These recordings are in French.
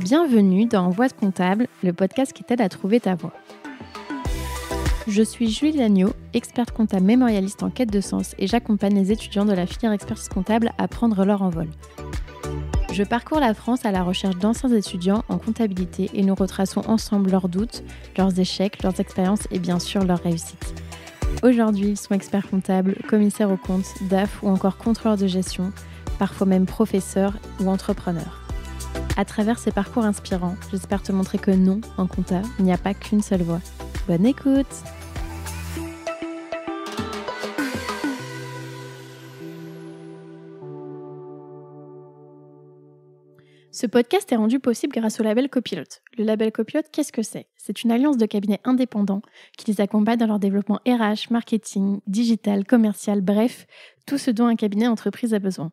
Bienvenue dans Voix de comptable, le podcast qui t'aide à trouver ta voie. Je suis Julie Lagneau, experte comptable mémorialiste en quête de sens et j'accompagne les étudiants de la filière expertise comptable à prendre leur envol. Je parcours la France à la recherche d'anciens étudiants en comptabilité et nous retraçons ensemble leurs doutes, leurs échecs, leurs expériences et bien sûr leurs réussites. Aujourd'hui, ils sont experts comptables, commissaires aux comptes, DAF ou encore contrôleurs de gestion, parfois même professeurs ou entrepreneurs. À travers ces parcours inspirants, j'espère te montrer que non, en compta, il n'y a pas qu'une seule voie. Bonne écoute! Ce podcast est rendu possible grâce au label Copilote. Le label Copilote, qu'est-ce que c'est ? C'est une alliance de cabinets indépendants qui les accompagne dans leur développement RH, marketing, digital, commercial, bref, tout ce dont un cabinet entreprise a besoin.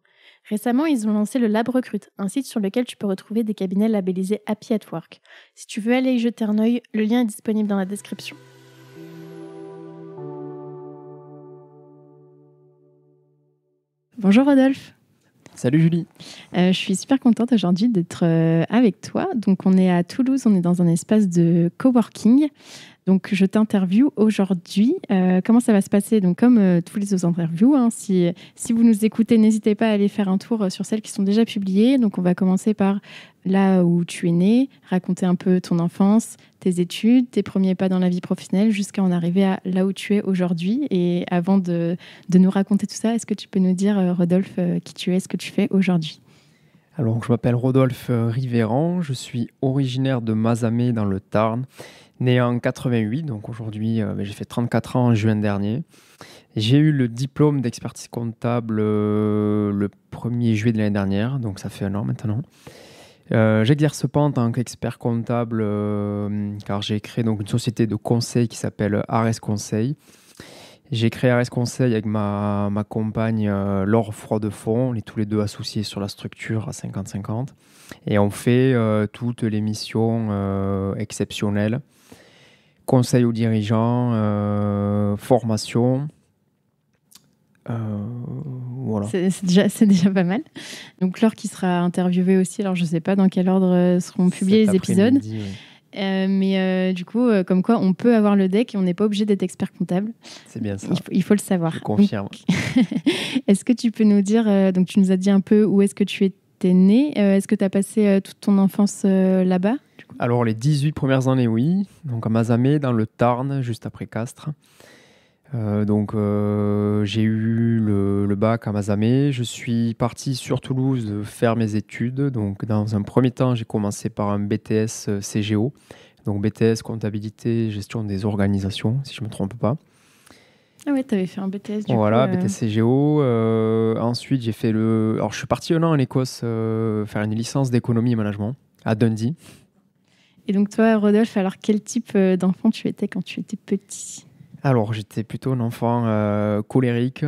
Récemment, ils ont lancé le Lab Recrute, un site sur lequel tu peux retrouver des cabinets labellisés Happy at Work. Si tu veux aller y jeter un œil, le lien est disponible dans la description. Bonjour Rodolphe. Salut Julie. Je suis super contente aujourd'hui d'être avec toi. Donc on est à Toulouse, on est dans un espace de coworking. Donc je t'interviewe aujourd'hui. Comment ça va se passer ? Donc comme tous les autres interviews, si vous nous écoutez, n'hésitez pas à aller faire un tour sur celles qui sont déjà publiées. Donc on va commencer par là où tu es né, raconter un peu ton enfance, tes études, tes premiers pas dans la vie professionnelle, jusqu'à en arriver à là où tu es aujourd'hui. Et avant de nous raconter tout ça, est-ce que tu peux nous dire, Rodolphe, qui tu es, ce que tu fais aujourd'hui ? Alors, je m'appelle Rodolphe Rivéran, je suis originaire de Mazamet dans le Tarn, né en 88, donc aujourd'hui j'ai fait 34 ans en juin dernier. J'ai eu le diplôme d'expertise comptable le 1er juillet de l'année dernière, donc ça fait un an maintenant. J'exerce pas en tant qu'expert comptable car j'ai créé donc une société de conseil qui s'appelle Ares Conseil. J'ai créé Ares Conseil avec ma compagne Laure Froidefond. On est tous les deux associés sur la structure à 50-50. Et on fait toutes les missions exceptionnelles. Conseil aux dirigeants, formation. Voilà. C'est déjà pas mal. Donc Laure qui sera interviewée aussi. Alors je ne sais pas dans quel ordre seront publiés les épisodes. Oui. Mais du coup, comme quoi, on peut avoir le deck et on n'est pas obligé d'être expert comptable. C'est bien ça. Il faut le savoir. Je confirme. Donc, est-ce que tu peux nous dire, donc tu nous as dit un peu où est-ce que tu étais né. Est-ce que tu as passé toute ton enfance là-bas ? Alors, les 18 premières années, oui. Donc, à Mazamet, dans le Tarn, juste après Castres. J'ai eu le bac à Mazamet. Je suis parti sur Toulouse faire mes études. Donc, dans un premier temps, j'ai commencé par un BTS CGO. Donc, BTS comptabilité, gestion des organisations, si je ne me trompe pas. Ah ouais, tu avais fait un BTS du voilà, coup. BTS CGO. Ensuite, j'ai fait Alors, je suis parti un an en Écosse faire une licence d'économie et management à Dundee. Et donc, toi, Rodolphe, alors quel type d'enfant tu étais quand tu étais petit ? Alors, j'étais plutôt un enfant colérique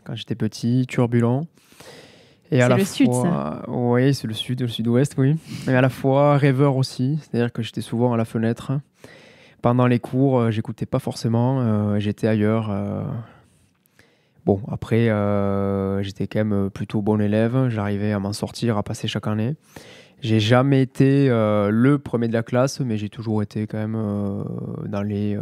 quand j'étais petit, turbulent. Et c'est le sud, ça ? Oui, c'est le sud-ouest, oui. Et à la fois rêveur aussi, c'est-à-dire que j'étais souvent à la fenêtre. Pendant les cours, j'écoutais pas forcément, j'étais ailleurs. Bon, après, j'étais quand même plutôt bon élève, j'arrivais à m'en sortir, à passer chaque année. J'ai jamais été le premier de la classe, mais j'ai toujours été quand même dans les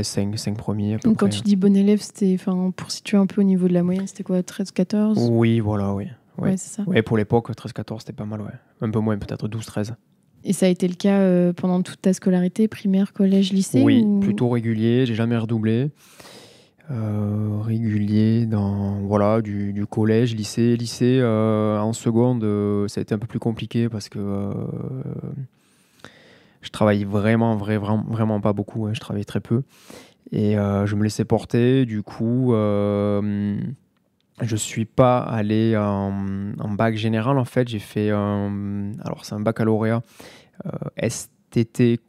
5 premiers à peu donc près. Quand tu dis bon élève, c'était, pour situer un peu au niveau de la moyenne, c'était quoi, 13-14 ? Oui, voilà, oui. Ouais, c'est ça. Ouais, pour l'époque, 13-14, c'était pas mal, ouais. Un peu moins, peut-être 12-13. Et ça a été le cas pendant toute ta scolarité, primaire, collège, lycée ? Oui, plutôt régulier, j'ai jamais redoublé. Régulier dans du collège, lycée en seconde ça a été un peu plus compliqué parce que je travaillais vraiment pas beaucoup, je travaillais très peu et je me laissais porter, du coup je suis pas allé en bac général. En fait j'ai fait alors c'est un baccalauréat STT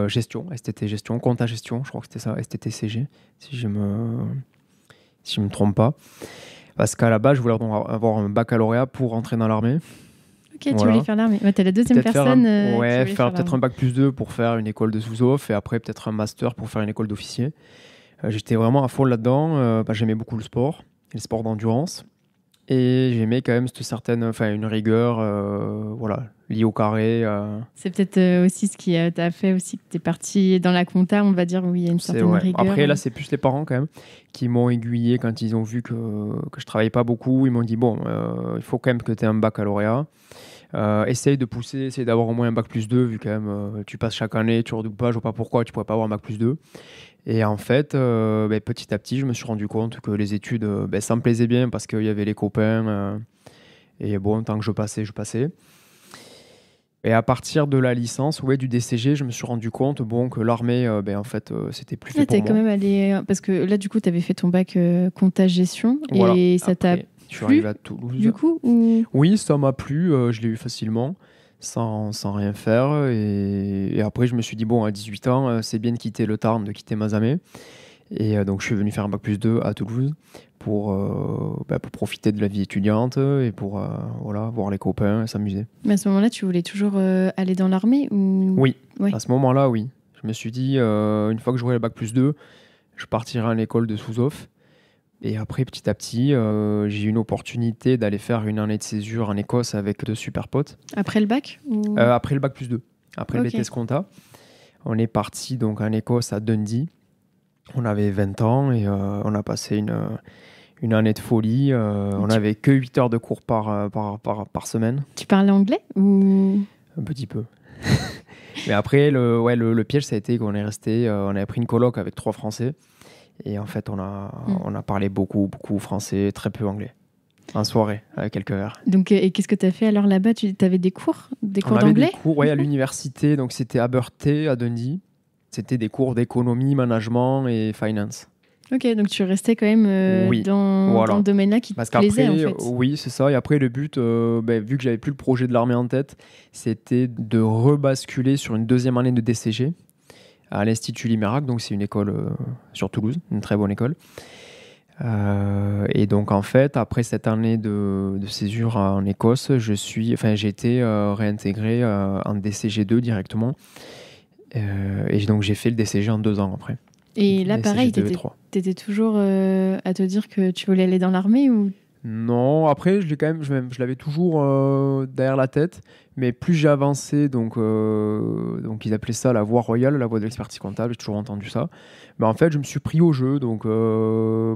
gestion, compta gestion, je crois que c'était ça, STT-CG, si je me trompe pas. Parce qu'à la base, je voulais avoir un baccalauréat pour entrer dans l'armée. Ok, voilà. Tu voulais faire l'armée. T'es la deuxième personne. Faire peut-être un bac plus 2 pour faire une école de sous-off et après peut-être un master pour faire une école d'officier. J'étais vraiment à fond là-dedans. J'aimais beaucoup le sport, les sports d'endurance. Et j'aimais quand même une rigueur, lié au carré. C'est peut-être aussi ce qui t'a fait aussi que tu es parti dans la compta, on va dire, où il y a une certaine rigueur. Après, là, c'est plus les parents quand même qui m'ont aiguillé quand ils ont vu que je travaillais pas beaucoup. Ils m'ont dit, bon, il faut quand même que tu aies un baccalauréat. Essaye de pousser, essaye d'avoir au moins un bac plus 2, vu quand même tu passes chaque année, tu redoubles pas, je vois pas pourquoi tu pourrais pas avoir un bac plus 2. Et en fait, petit à petit, je me suis rendu compte que les études, ça me plaisait bien parce qu'il y avait les copains. Et bon, tant que je passais. Et à partir de la licence, du DCG, je me suis rendu compte que l'armée, en fait, c'était plus fait pour moi. Quand même allé... Parce que là, du coup, tu avais fait ton bac compta-gestion voilà. Et ça t'a je suis arrivé à Toulouse. Du coup ou... Oui, ça m'a plu. Je l'ai eu facilement, sans rien faire. Et après, je me suis dit, bon, à 18 ans, c'est bien de quitter le Tarn, de quitter Mazamet. Et donc, je suis venu faire un bac plus 2 à Toulouse pour profiter de la vie étudiante et pour voir les copains et s'amuser. Mais à ce moment-là, tu voulais toujours aller dans l'armée ou... Oui, ouais. À ce moment-là, oui. Je me suis dit, une fois que j'aurai le bac plus 2, je partirai à l'école de sous-off. Et après, petit à petit, j'ai eu une opportunité d'aller faire une année de césure en Écosse avec 2 super potes. Après le bac ou... Après le bac plus 2. Après le BTS Compta. On est parti donc en Écosse à Dundee. On avait 20 ans et on a passé une année de folie. On n'avait que 8 heures de cours par semaine. Tu parlais anglais ou... Un petit peu. Mais après, le piège, ça a été qu'on est resté... on avait pris une coloc avec 3 Français. Et en fait, on a parlé beaucoup français, très peu anglais. En soirée, avec quelques verres. Donc, et qu'est-ce que tu as fait alors là-bas? Tu avais des cours d'anglais? On avait des cours à l'université. Donc, c'était à Berthay, à Dundee. C'était des cours d'économie, management et finance. Ok, donc tu restais quand même dans le domaine-là qui te plaisait en fait. Oui, c'est ça. Et après, le but, vu que j'avais plus le projet de l'armée en tête, c'était de rebasculer sur une 2e année de DCG à l'Institut Limerac. Donc, c'est une école sur Toulouse, une très bonne école. Et donc, en fait, après cette année de césure en Écosse, j'ai été réintégré en DCG2 directement. Et donc, j'ai fait le DCG en 2 ans après. Et là, pareil, t'étais toujours à te dire que tu voulais aller dans l'armée ou... Non, après, je l'avais toujours derrière la tête. Mais plus j'ai avancé, donc ils appelaient ça la voie royale, la voie de l'expertise comptable, j'ai toujours entendu ça. Mais en fait, je me suis pris au jeu. Donc,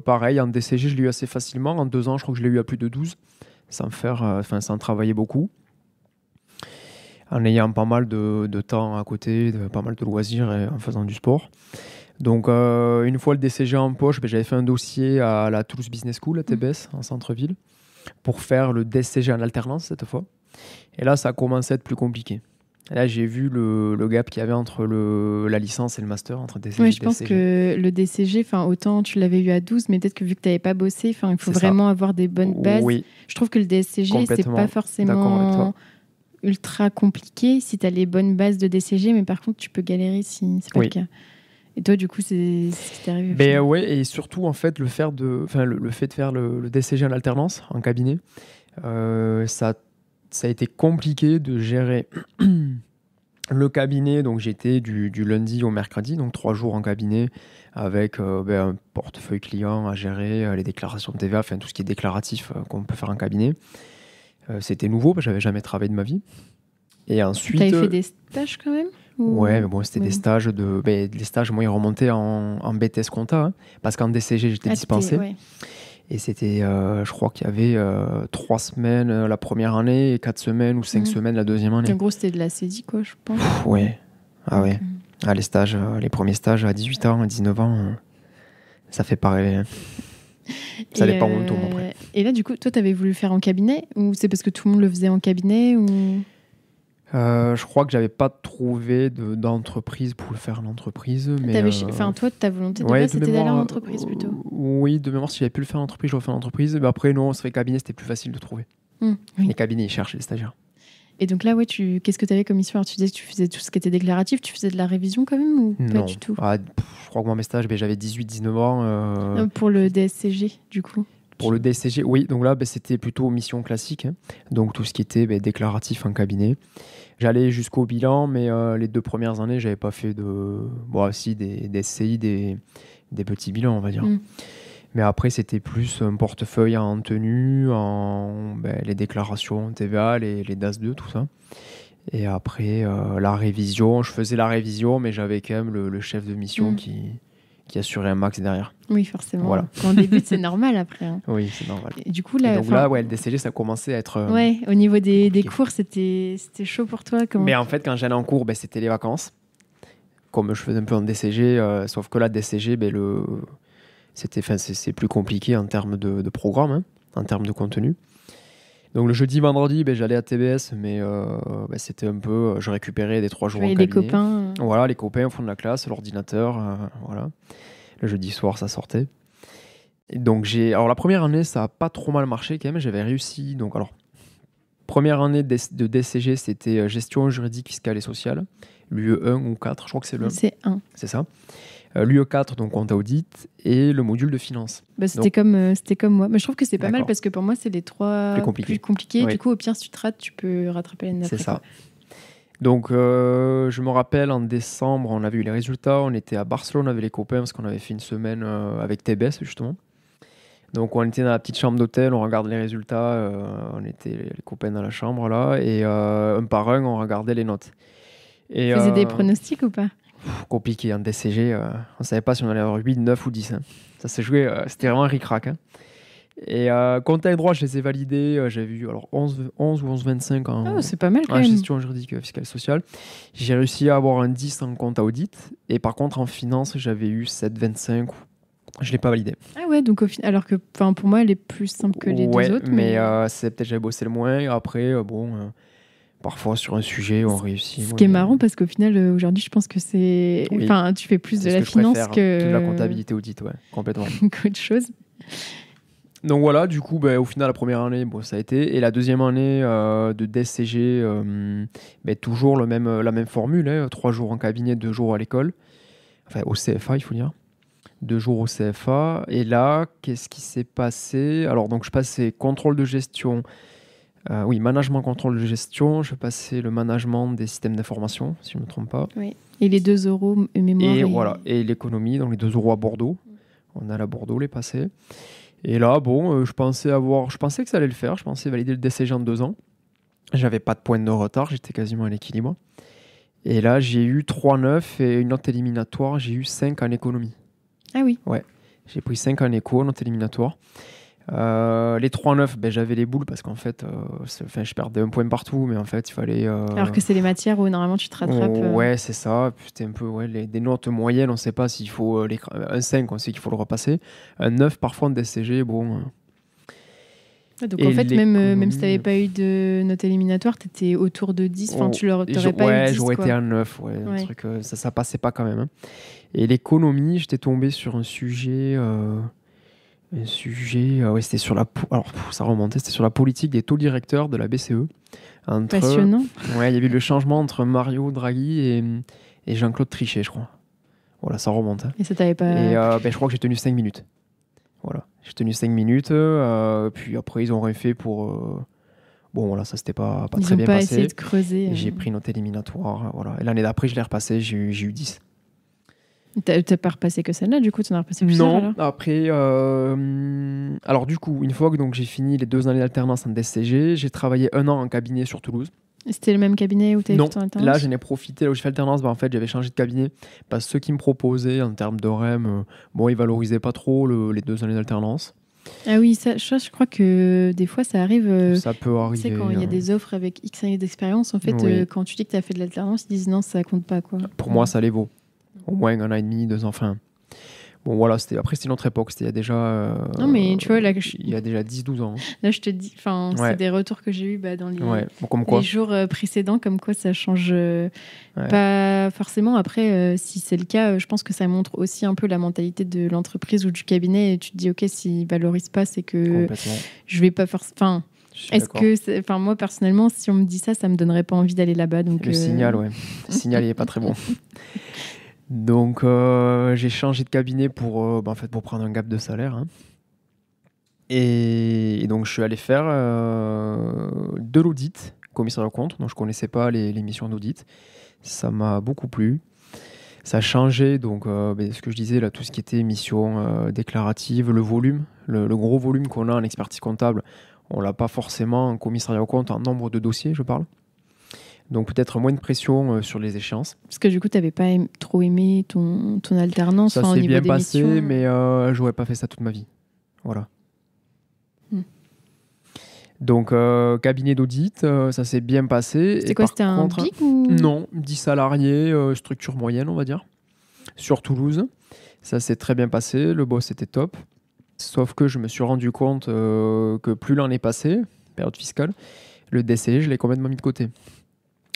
pareil, en DCG, je l'ai eu assez facilement. En 2 ans, je crois que je l'ai eu à plus de 12, sans travailler beaucoup. En ayant pas mal de temps à côté, pas mal de loisirs et en faisant du sport. Donc, une fois le DCG en poche, j'avais fait un dossier à la Toulouse Business School, à TBS, en centre-ville, pour faire le DCG en alternance cette fois. Et là, ça a commencé à être plus compliqué. Et là, j'ai vu le gap qu'il y avait entre la licence et le master, entre DCG et DCG. Oui, je pense que le DCG, autant tu l'avais eu à 12, mais peut-être que vu que tu n'avais pas bossé, il faut vraiment avoir des bonnes bases. Oui. Je trouve que le DCG, c'est pas forcément ultra compliqué si tu as les bonnes bases de DCG, mais par contre, tu peux galérer si c'est pas le cas. Et toi, du coup, c'est ce qui t'est arrivé? Et surtout, en fait, le fait de faire le DCG en alternance, en cabinet, ça a été compliqué de gérer le cabinet. Donc, j'étais du lundi au mercredi, donc 3 jours en cabinet, avec un portefeuille client à gérer, les déclarations de TVA, tout ce qui est déclaratif qu'on peut faire en cabinet. C'était nouveau, parce que j'avais jamais travaillé de ma vie. Et ensuite... T'avais fait des stages quand même? Ouais, mais bon, c'était des stages les stages, moi, ils remontaient en BTS Compta, parce qu'en DCG, j'étais dispensé. Et c'était, je crois qu'il y avait 3 semaines la première année et 4 semaines ou 5 semaines la deuxième année. En gros, c'était de la CEDI, quoi, je pense. Ouais. Ah ouais. Les stages, les premiers stages à 18 ans, à 19 ans, ça fait pas rêver. Ça dépend où on tombe après. Et là, du coup, toi, t'avais voulu faire en cabinet, ou c'est parce que tout le monde le faisait en cabinet ou... Je crois que j'avais pas trouvé d'entreprise pour le faire en entreprise. Mais toi, ta volonté de base, c'était d'aller en entreprise plutôt. Oui, de mémoire, si j'avais pu le faire en entreprise, j'aurais fait en entreprise. Mais après, non, c'est vrai que cabinet, c'était plus facile de trouver. Oui. Les cabinets, ils cherchent les stagiaires. Et donc là, qu'est-ce que tu avais comme mission? Alors, tu disais que tu faisais tout ce qui était déclaratif, tu faisais de la révision quand même ou non. Pas du tout? Je crois que moi, mes stages, j'avais 18-19 ans. Pour le DSCG, du coup? Pour le DSCG, oui. Donc là, c'était plutôt mission classique. Donc tout ce qui était déclaratif en cabinet. J'allais jusqu'au bilan, mais les 2 premières années, j'avais pas fait des SCI, des petits bilans, on va dire. Mais après, c'était plus un portefeuille en tenue, les déclarations TVA, les DAS 2, tout ça. Et après, la révision, je faisais la révision, mais j'avais quand même le chef de mission qui assurait un max derrière. Oui, forcément. Voilà. Quand on débute, c'est normal après. Hein. Oui, c'est normal. Et du coup, Et là, donc là, le DCG, ça commençait à être... ouais, au niveau des cours, c'était chaud pour toi. Mais en fait, quand j'allais en cours, c'était les vacances. Comme je faisais un peu en DCG, sauf que là, DCG, c'est plus compliqué en termes de programme, hein, en termes de contenu. Donc le jeudi, vendredi, j'allais à TBS, mais c'était un peu... je récupérais des 3 jours en cabinet. Les copains. Voilà, les copains au fond de la classe, l'ordinateur, voilà. Le jeudi soir, ça sortait. Et donc alors la première année, ça n'a pas trop mal marché quand même. J'avais réussi. Donc alors, première année de DCG, c'était gestion juridique, fiscale et sociale. L'UE 1 ou 4, je crois que c'est le 1. C'est 1. C'est ça. L'UE 4, donc compte audit, et le module de finance. C'était comme moi. Mais je trouve que c'est pas mal D'accord. parce que pour moi, c'est les 3 plus compliqués. Oui. Du coup, au pire, si tu te rates, tu peux rattraper l'année d'après. C'est ça. Donc, je me rappelle, en décembre, on avait eu les résultats. On était à Barcelone avec les copains parce qu'on avait fait une semaine avec TBS, justement. Donc, on était dans la petite chambre d'hôtel, on regarde les résultats. On était les copains dans la chambre, là. Et un par un, on regardait les notes. Et, faisais des pronostics ou pas? Compliqué, en DCG. On ne savait pas si on allait avoir 8, 9 ou 10. Hein. Ça s'est joué, c'était vraiment un ric-rac. Hein. Et compte et droit, je les ai validés. J'avais vu 11 ou 11,25 en, c'est pas mal, quand en même. gestion juridique, fiscale et sociale. J'ai réussi à avoir un 10 en compte à audit. Et par contre, en finance, j'avais eu 7,25. Je ne l'ai pas validé. Ah ouais, donc alors que pour moi, elle est plus simple que les deux autres. Mais c'est peut-être j'avais bossé le moins. Et après, parfois sur un sujet, on réussit. Ce qui est marrant, parce qu'au final, aujourd'hui, je pense que c'est... Oui. Enfin, tu fais plus de la finance que... De la comptabilité audit, ouais, complètement. qu'autre chose. Donc voilà, du coup, au final, la première année, ça a été. Et la deuxième année de DSCG, toujours la même formule. Hein, 3 jours en cabinet, 2 jours à l'école. Enfin, au CFA, il faut dire. 2 jours au CFA. Et là, qu'est-ce qui s'est passé? Alors, donc, je passais contrôle de gestion. Management, contrôle de gestion. Je passais le management des systèmes d'information, si je ne me trompe pas. Oui. Et les 2 euros mémoire. Voilà. Et l'économie, donc les 2 euros à Bordeaux. On a à Bordeaux, les passés. Et là, je pensais que ça allait le faire. Je pensais valider le DCG en 2 ans. J'avais pas de pointe de retard. J'étais quasiment à l'équilibre. Et là, j'ai eu 3,9 et une note éliminatoire. J'ai eu 5 en économie. Ah oui. Ouais. J'ai pris 5 en éco, note éliminatoire. Les 3,9, j'avais les boules parce qu'en fait, je perdais 1 point partout, mais en fait, il fallait... Alors que c'est les matières où normalement tu te rattrapes. Ouais, c'est ça. Puis c'était un peu des notes moyennes, on ne sait pas s'il faut... un 5, on sait qu'il faut le repasser. Un 9, parfois, en DCG, bon... Donc en fait, même si tu n'avais pas eu de note éliminatoire, tu étais autour de 10. Enfin, tu n'aurais pas eu 10. J'aurais été à 9. Un truc, ça passait pas quand même. Hein. Et l'économie, j'étais tombé sur un sujet... c'était sur ça remontait, c'était sur la politique des taux directeurs de la BCE. Passionnant. Ouais, il y avait eu le changement entre Mario Draghi et Jean-Claude Trichet, je crois. Voilà, ça remonte. Hein. Et ça t'avait pas... Et je crois que j'ai tenu 5 minutes. Voilà, j'ai tenu 5 minutes. Puis après, ils ont rien fait pour... ça s'était pas très bien passé. Ils n'ont pas essayé de creuser. J'ai pris note éliminatoire. Voilà. Et l'année d'après, je l'ai repassé, j'ai eu 10. T'as pas repassé que celle-là, du coup, tu en as repassé plusieurs? Non, après... Alors du coup, une fois que j'ai fini les 2 années d'alternance en DCG, j'ai travaillé 1 an en cabinet sur Toulouse. C'était le même cabinet où tu avais fait ton alternance? Là, j'en ai profité. Là où j'ai fait l'alternance, en fait, j'avais changé de cabinet. Parce que ceux qui me proposaient, en termes de REM, ils valorisaient pas trop les 2 années d'alternance. Ah oui, je crois que des fois, ça arrive... ça peut arriver. Tu sais, quand il y a des offres avec X années d'expérience, en fait, quand tu dis que tu as fait de l'alternance, ils disent non, ça compte pas, quoi. Pour moi, ça les vaut. Au moins 1 an et demi, 2 ans. Enfin, voilà, après, c'était une autre époque. C'était il y a déjà... non, mais tu vois, là... Il y a déjà 10-12 ans. Là, je te dis... Enfin, c'est des retours que j'ai eus dans les jours précédents, comme quoi ça change pas forcément. Après, si c'est le cas, je pense que ça montre aussi un peu la mentalité de l'entreprise ou du cabinet. Et tu te dis, OK, s'ils ne valorisent pas, c'est que je vais pas forcément... Enfin, moi, personnellement, si on me dit ça, ça me donnerait pas envie d'aller là-bas. Donc, le signal, ouais. Le signal, il est pas très bon. Donc, j'ai changé de cabinet pour prendre un gap de salaire. Hein. Et donc, je suis allé faire de l'audit, commissaire aux comptes. Donc, je connaissais pas les missions d'audit. Ça m'a beaucoup plu. Ça a changé, donc, ce que je disais, là, tout ce qui était mission déclarative, le volume, le gros volume qu'on a en expertise comptable, on l'a pas forcément en commissariat aux comptes en nombre de dossiers, je parle. Donc peut-être moins de pression sur les échéances. Parce que du coup, tu n'avais pas trop aimé ton alternance Ça au s'est niveau bien des passé, missions. mais j'aurais pas fait ça toute ma vie. Voilà. Donc, cabinet d'audit, ça s'est bien passé. C'était quoi, c'était un big ou... Non, 10 salariés, structure moyenne, on va dire, sur Toulouse. Ça s'est très bien passé, le boss était top. Sauf que je me suis rendu compte que plus l'année passée, période fiscale, le DCE, je l'ai complètement mis de côté.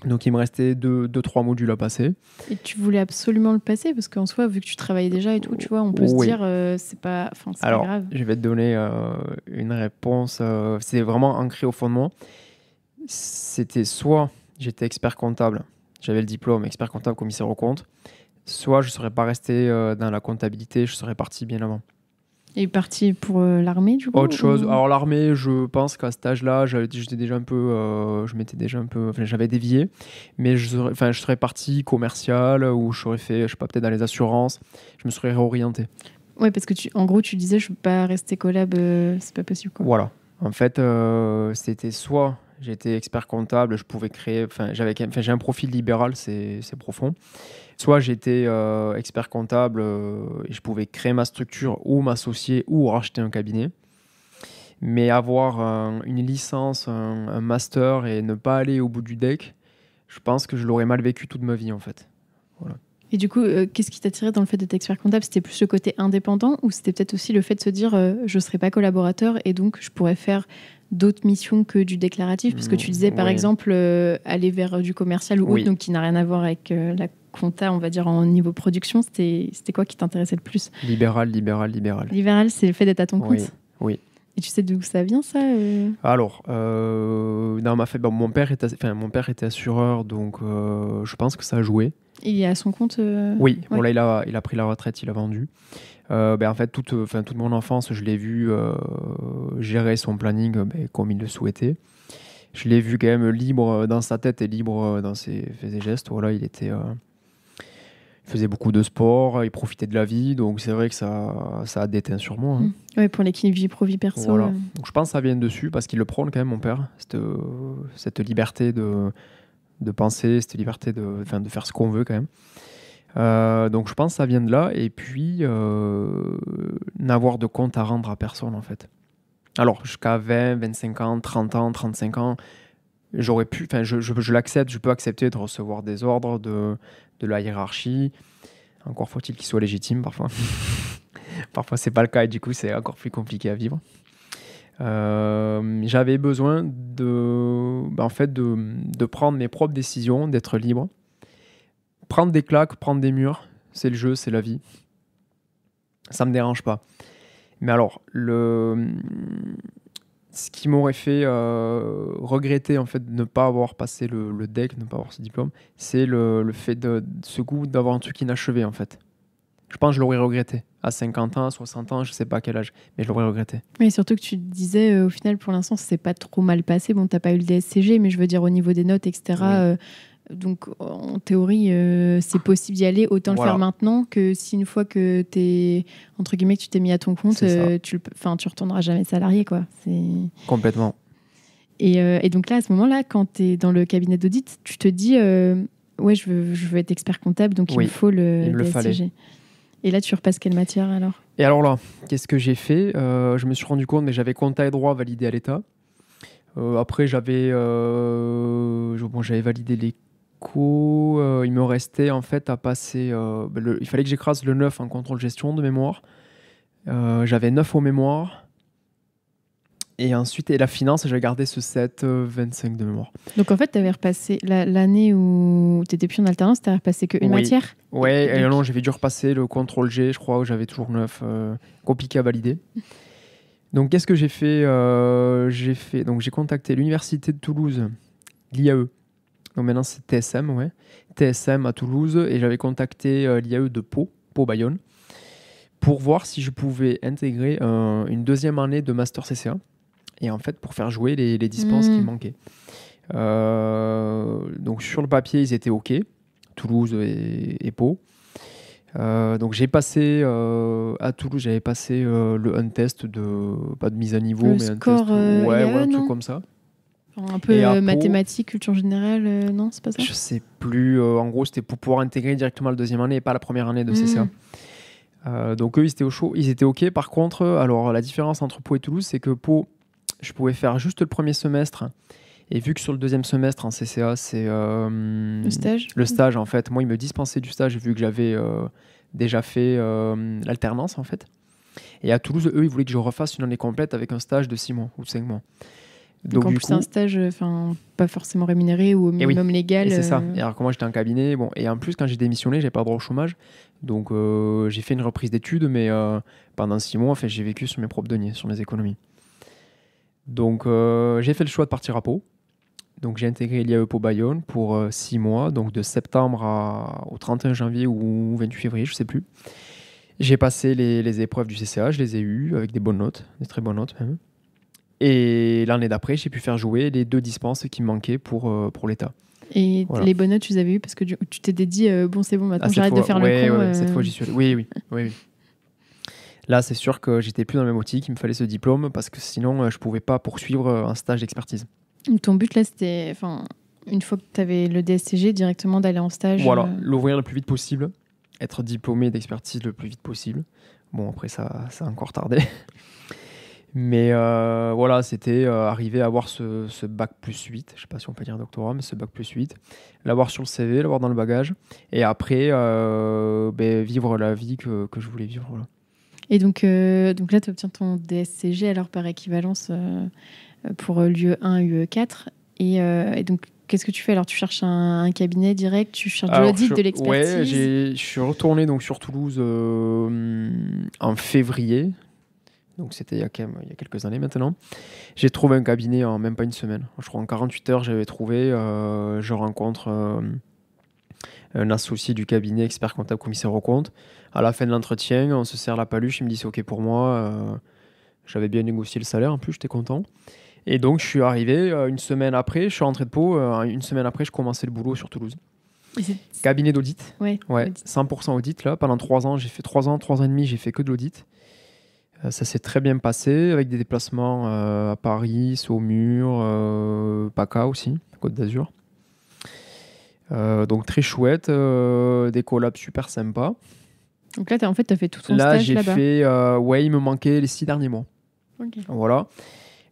Donc, il me restait 2-3 modules à passer. Et tu voulais absolument le passer parce qu'en soi, vu que tu travaillais déjà et tout, tu vois, on peut se dire, c'est pas Alors, grave. je vais te donner une réponse. C'est vraiment ancré au fond de moi. C'était soit j'étais expert comptable, j'avais le diplôme expert comptable commissaire aux comptes, soit je ne serais pas resté dans la comptabilité, je serais parti bien avant. Et parti pour l'armée, du coup? Autre chose. Alors l'armée, je pense qu'à cet âge-là, j'étais déjà un peu, j'avais dévié, mais je serais parti commercial ou je serais fait, je sais pas, peut-être dans les assurances. Je me serais réorienté. Ouais, parce que en gros, tu disais, je peux pas rester collab, c'est pas possible, quoi. Voilà. En fait, c'était soit j'étais expert comptable, je pouvais créer, j'ai un profil libéral, c'est profond. Soit j'étais expert comptable et je pouvais créer ma structure ou m'associer ou racheter un cabinet. Mais avoir une licence, un master et ne pas aller au bout du deck, je pense que je l'aurais mal vécu toute ma vie en fait. Voilà. Et du coup, qu'est-ce qui t'attirait dans le fait d'être expert comptable? C'était plus le côté indépendant ou c'était peut-être aussi le fait de se dire je ne serai pas collaborateur et donc je pourrais faire d'autres missions que du déclaratif? Parce que tu disais par exemple aller vers du commercial ou autre, donc qui n'a rien à voir avec la compta, on va dire en niveau production. C'était quoi qui t'intéressait le plus? Libéral. Libéral, c'est le fait d'être à ton compte? Oui. Et tu sais d'où ça vient, ça Alors, dans ma famille, mon père était assureur, donc je pense que ça a joué. Il est à son compte Oui, bon, là, il a pris la retraite, il a vendu. En fait, toute mon enfance, je l'ai vu gérer son planning comme il le souhaitait. Je l'ai vu quand même libre dans sa tête et libre dans ses faits et gestes. Voilà, il faisait beaucoup de sport, il profitait de la vie, donc c'est vrai que ça a déteint sur moi. Hein. Oui, pour l'équilibre vie pro, vie perso. Voilà. Donc je pense que ça vient dessus, parce qu'il le prône quand même, mon père, cette liberté de penser, cette liberté de faire ce qu'on veut quand même. Donc je pense que ça vient de là, et puis n'avoir de compte à rendre à personne en fait. Alors jusqu'à 20, 25 ans, 30 ans, 35 ans, j'aurais pu, je l'accepte, je peux accepter de recevoir des ordres de la hiérarchie. Encore faut-il qu'ils soient légitimes parfois. Parfois c'est pas le cas et du coup c'est encore plus compliqué à vivre. J'avais besoin de prendre mes propres décisions, d'être libre. Prendre des claques, prendre des murs, c'est le jeu, c'est la vie. Ça me dérange pas. Mais alors, ce qui m'aurait fait regretter en fait de ne pas avoir passé le DEC, de ne pas avoir ce diplôme, c'est le fait de ce goût d'avoir un truc inachevé en fait. Je pense que je l'aurais regretté. À 50 ans, à 60 ans, je sais pas à quel âge, mais je l'aurais regretté. Mais surtout que tu disais, au final, pour l'instant, c'est pas trop mal passé. Bon, t'as pas eu le DSCG, mais je veux dire, au niveau des notes, etc. Donc, en théorie, c'est possible d'y aller. Autant le faire maintenant que si une fois que t'es, entre guillemets, que tu t'es mis à ton compte, tu retourneras jamais salarié, quoi. Complètement. Et donc là, à ce moment-là, quand t'es dans le cabinet d'audit, tu te dis, ouais, je veux être expert comptable, donc il me faut le DSCG. Fallait. Et là, tu repasses quelle matière alors? Et alors là, qu'est-ce que j'ai fait? Je me suis rendu compte, mais j'avais compta et droit validé à l'État. Après, j'avais validé l'éco. Il me restait en fait à passer. Il fallait que j'écrase le 9 en contrôle gestion de mémoire. J'avais 9 au mémoire. Et ensuite, la finance, j'ai gardé ce 7, 25 de mémoire. Donc en fait, tu avais repassé l'année où tu n'étais plus en alternance, tu n'avais repassé qu'une matière? Oui, et non, j'avais dû repasser le contrôle G, je crois, où j'avais toujours 9. Compliqué à valider. Donc qu'est-ce que j'ai fait? Donc j'ai contacté l'Université de Toulouse, l'IAE. Donc maintenant, c'est TSM, ouais. TSM à Toulouse. Et j'avais contacté l'IAE de Pau-Bayonne, pour voir si je pouvais intégrer une deuxième année de Master CCA. Et en fait, pour faire jouer les dispenses qui manquaient. Donc sur le papier, ils étaient OK, Toulouse et Pau. Donc j'ai passé à Toulouse, j'avais passé un test pas de mise à niveau, mais score, un test, un truc truc comme ça. Un peu mathématiques, culture générale, non, c'est pas ça? Je sais plus. En gros, c'était pour pouvoir intégrer directement la deuxième année et pas la première année de CCA. Donc eux, ils étaient au chaud, ils étaient OK. Par contre, alors la différence entre Pau et Toulouse, c'est que Pau, je pouvais faire juste le premier semestre. Et vu que sur le deuxième semestre en CCA, c'est le stage, en fait. Moi, ils me dispensaient du stage vu que j'avais déjà fait l'alternance, en fait. Et à Toulouse, eux, ils voulaient que je refasse une année complète avec un stage de 6 mois ou 5 mois. Donc en plus, c'est un stage pas forcément rémunéré ou au minimum légal. Et c'est ça. Et alors que moi, j'étais en cabinet. Bon, et en plus, quand j'ai démissionné, j'avais pas le droit au chômage. Donc j'ai fait une reprise d'études, mais pendant 6 mois, en fait, j'ai vécu sur mes propres deniers, sur mes économies. Donc j'ai fait le choix de partir à Pau. Donc j'ai intégré l'IAE Pau Bayonne pour 6 mois, donc de septembre au 31 janvier ou 28 février, je sais plus. J'ai passé les épreuves du CCA, je les ai eues avec des bonnes notes, des très bonnes notes même. Et l'année d'après, j'ai pu faire jouer les 2 dispenses qui me manquaient pour l'État. Et voilà. Les bonnes notes, tu les avais eues parce que tu t'étais dit, bon, c'est bon, maintenant j'arrête de faire le con. Ouais, cette fois, j'y suis allé. Oui. Là, c'est sûr que j'étais plus dans le même outil, qu'il me fallait ce diplôme parce que sinon, je pouvais pas poursuivre un stage d'expertise. Ton but, là, c'était, une fois que tu avais le DSCG, directement d'aller en stage. Voilà, l'ouvrir le plus vite possible, être diplômé d'expertise le plus vite possible. Bon, après, ça a encore tardé. Mais voilà, c'était arriver à avoir ce bac plus 8, je sais pas si on peut dire doctorat, mais ce bac plus 8, l'avoir sur le CV, l'avoir dans le bagage, et après vivre la vie que je voulais vivre. Voilà. Et donc là, tu obtiens ton DSCG alors par équivalence pour l'UE1, UE4. Et donc, qu'est-ce que tu fais? Alors, tu cherches un cabinet direct, tu cherches de l'audit, de l'expertise? Ouais, je suis retourné donc, sur Toulouse en février. Donc c'était il y a quelques années maintenant. J'ai trouvé un cabinet en même pas une semaine. Je crois en 48 heures, j'avais trouvé. Je rencontre un associé du cabinet, expert comptable, commissaire aux comptes. À la fin de l'entretien, on se serre la paluche. Il me dit c'est OK pour moi. J'avais bien négocié le salaire. En plus, j'étais content. Et donc, je suis arrivé une semaine après. Je suis rentré de Pau. Une semaine après, je commençais le boulot sur Toulouse. Cabinet d'audit. Ouais, 100% audit. Là. Pendant 3 ans, j'ai fait 3 ans et demi, j'ai fait que de l'audit. Ça s'est très bien passé avec des déplacements à Paris, Saumur, PACA aussi, Côte d'Azur. Donc très chouette, des collabs super sympas. Donc là, tu as fait tout ton stage là-bas. Là, j'ai fait, il me manquait les 6 derniers mois. Okay. Voilà.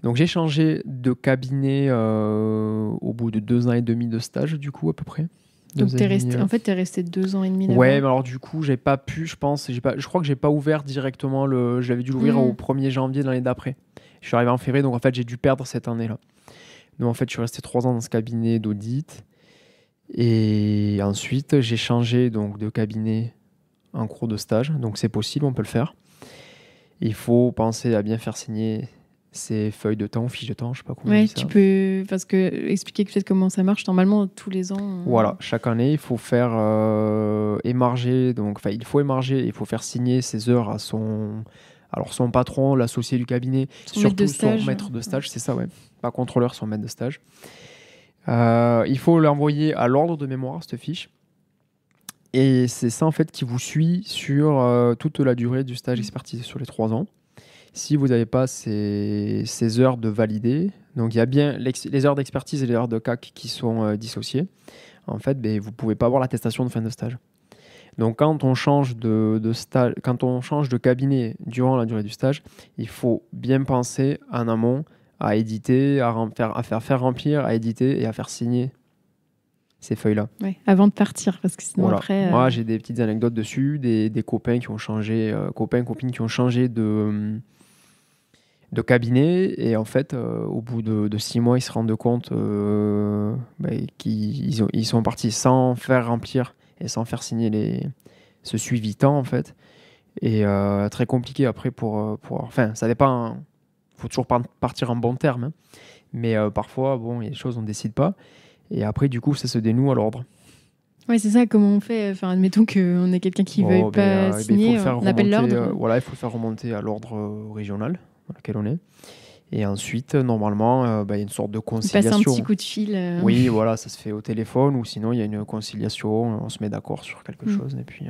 Donc j'ai changé de cabinet au bout de 2 ans et demi de stage, du coup, à peu près. Donc t'es resté 2 ans et demi là-bas. Ouais, mais alors du coup, j'ai pas pu, je crois que j'ai pas ouvert directement j'avais dû l'ouvrir au 1er janvier de l'année d'après. Je suis arrivé en février, donc en fait, j'ai dû perdre cette année-là. Donc en fait, je suis resté 3 ans dans ce cabinet d'audit. Et ensuite, j'ai changé donc de cabinet en cours de stage. Donc c'est possible, on peut le faire. Il faut penser à bien faire signer ces feuilles de temps, fiches de temps, je sais pas comment on dit ça. Tu peux expliquer peut-être comment ça marche. Normalement, tous les ans. Voilà, chaque année, il faut faire émarger. Donc, il faut émarger, il faut faire signer ses heures à son patron, l'associé du cabinet, surtout son maître de stage, c'est ça, ouais. Pas contrôleur, son maître de stage. Il faut l'envoyer à l'ordre de mémoire, cette fiche. Et c'est ça, en fait, qui vous suit sur toute la durée du stage expertise, sur les 3 ans. Si vous n'avez pas ces heures de validées, donc il y a bien les heures d'expertise et les heures de CAC qui sont dissociées, en fait, vous ne pouvez pas avoir l'attestation de fin de stage. Donc quand on change de stage, quand on change de cabinet durant la durée du stage, il faut bien penser en amont à éditer, à faire remplir, à éditer et à faire signer ces feuilles-là. Ouais, avant de partir, parce que sinon voilà. après... Moi, j'ai des petites anecdotes dessus, des copains qui ont changé, copines qui ont changé de cabinet, et en fait, au bout de 6 mois, ils se rendent compte qu'ils sont partis sans faire remplir et sans faire signer ce suivi temps, en fait. Et très compliqué après pour enfin, ça dépend... Il faut toujours partir en bon terme, hein. Mais parfois, bon, il y a des choses, on ne décide pas. Et après, du coup, ça se dénoue à l'ordre. Oui, c'est ça, comment on fait. Enfin, admettons qu'on ait quelqu'un qui ne veuille pas signer, on appelle l'ordre. Voilà, il faut le faire remonter à l'ordre régional dans lequel on est. Et ensuite, normalement, il y a une sorte de conciliation. Passer un petit coup de fil. Oui, voilà, ça se fait au téléphone, ou sinon, il y a une conciliation, on se met d'accord sur quelque chose. Et puis,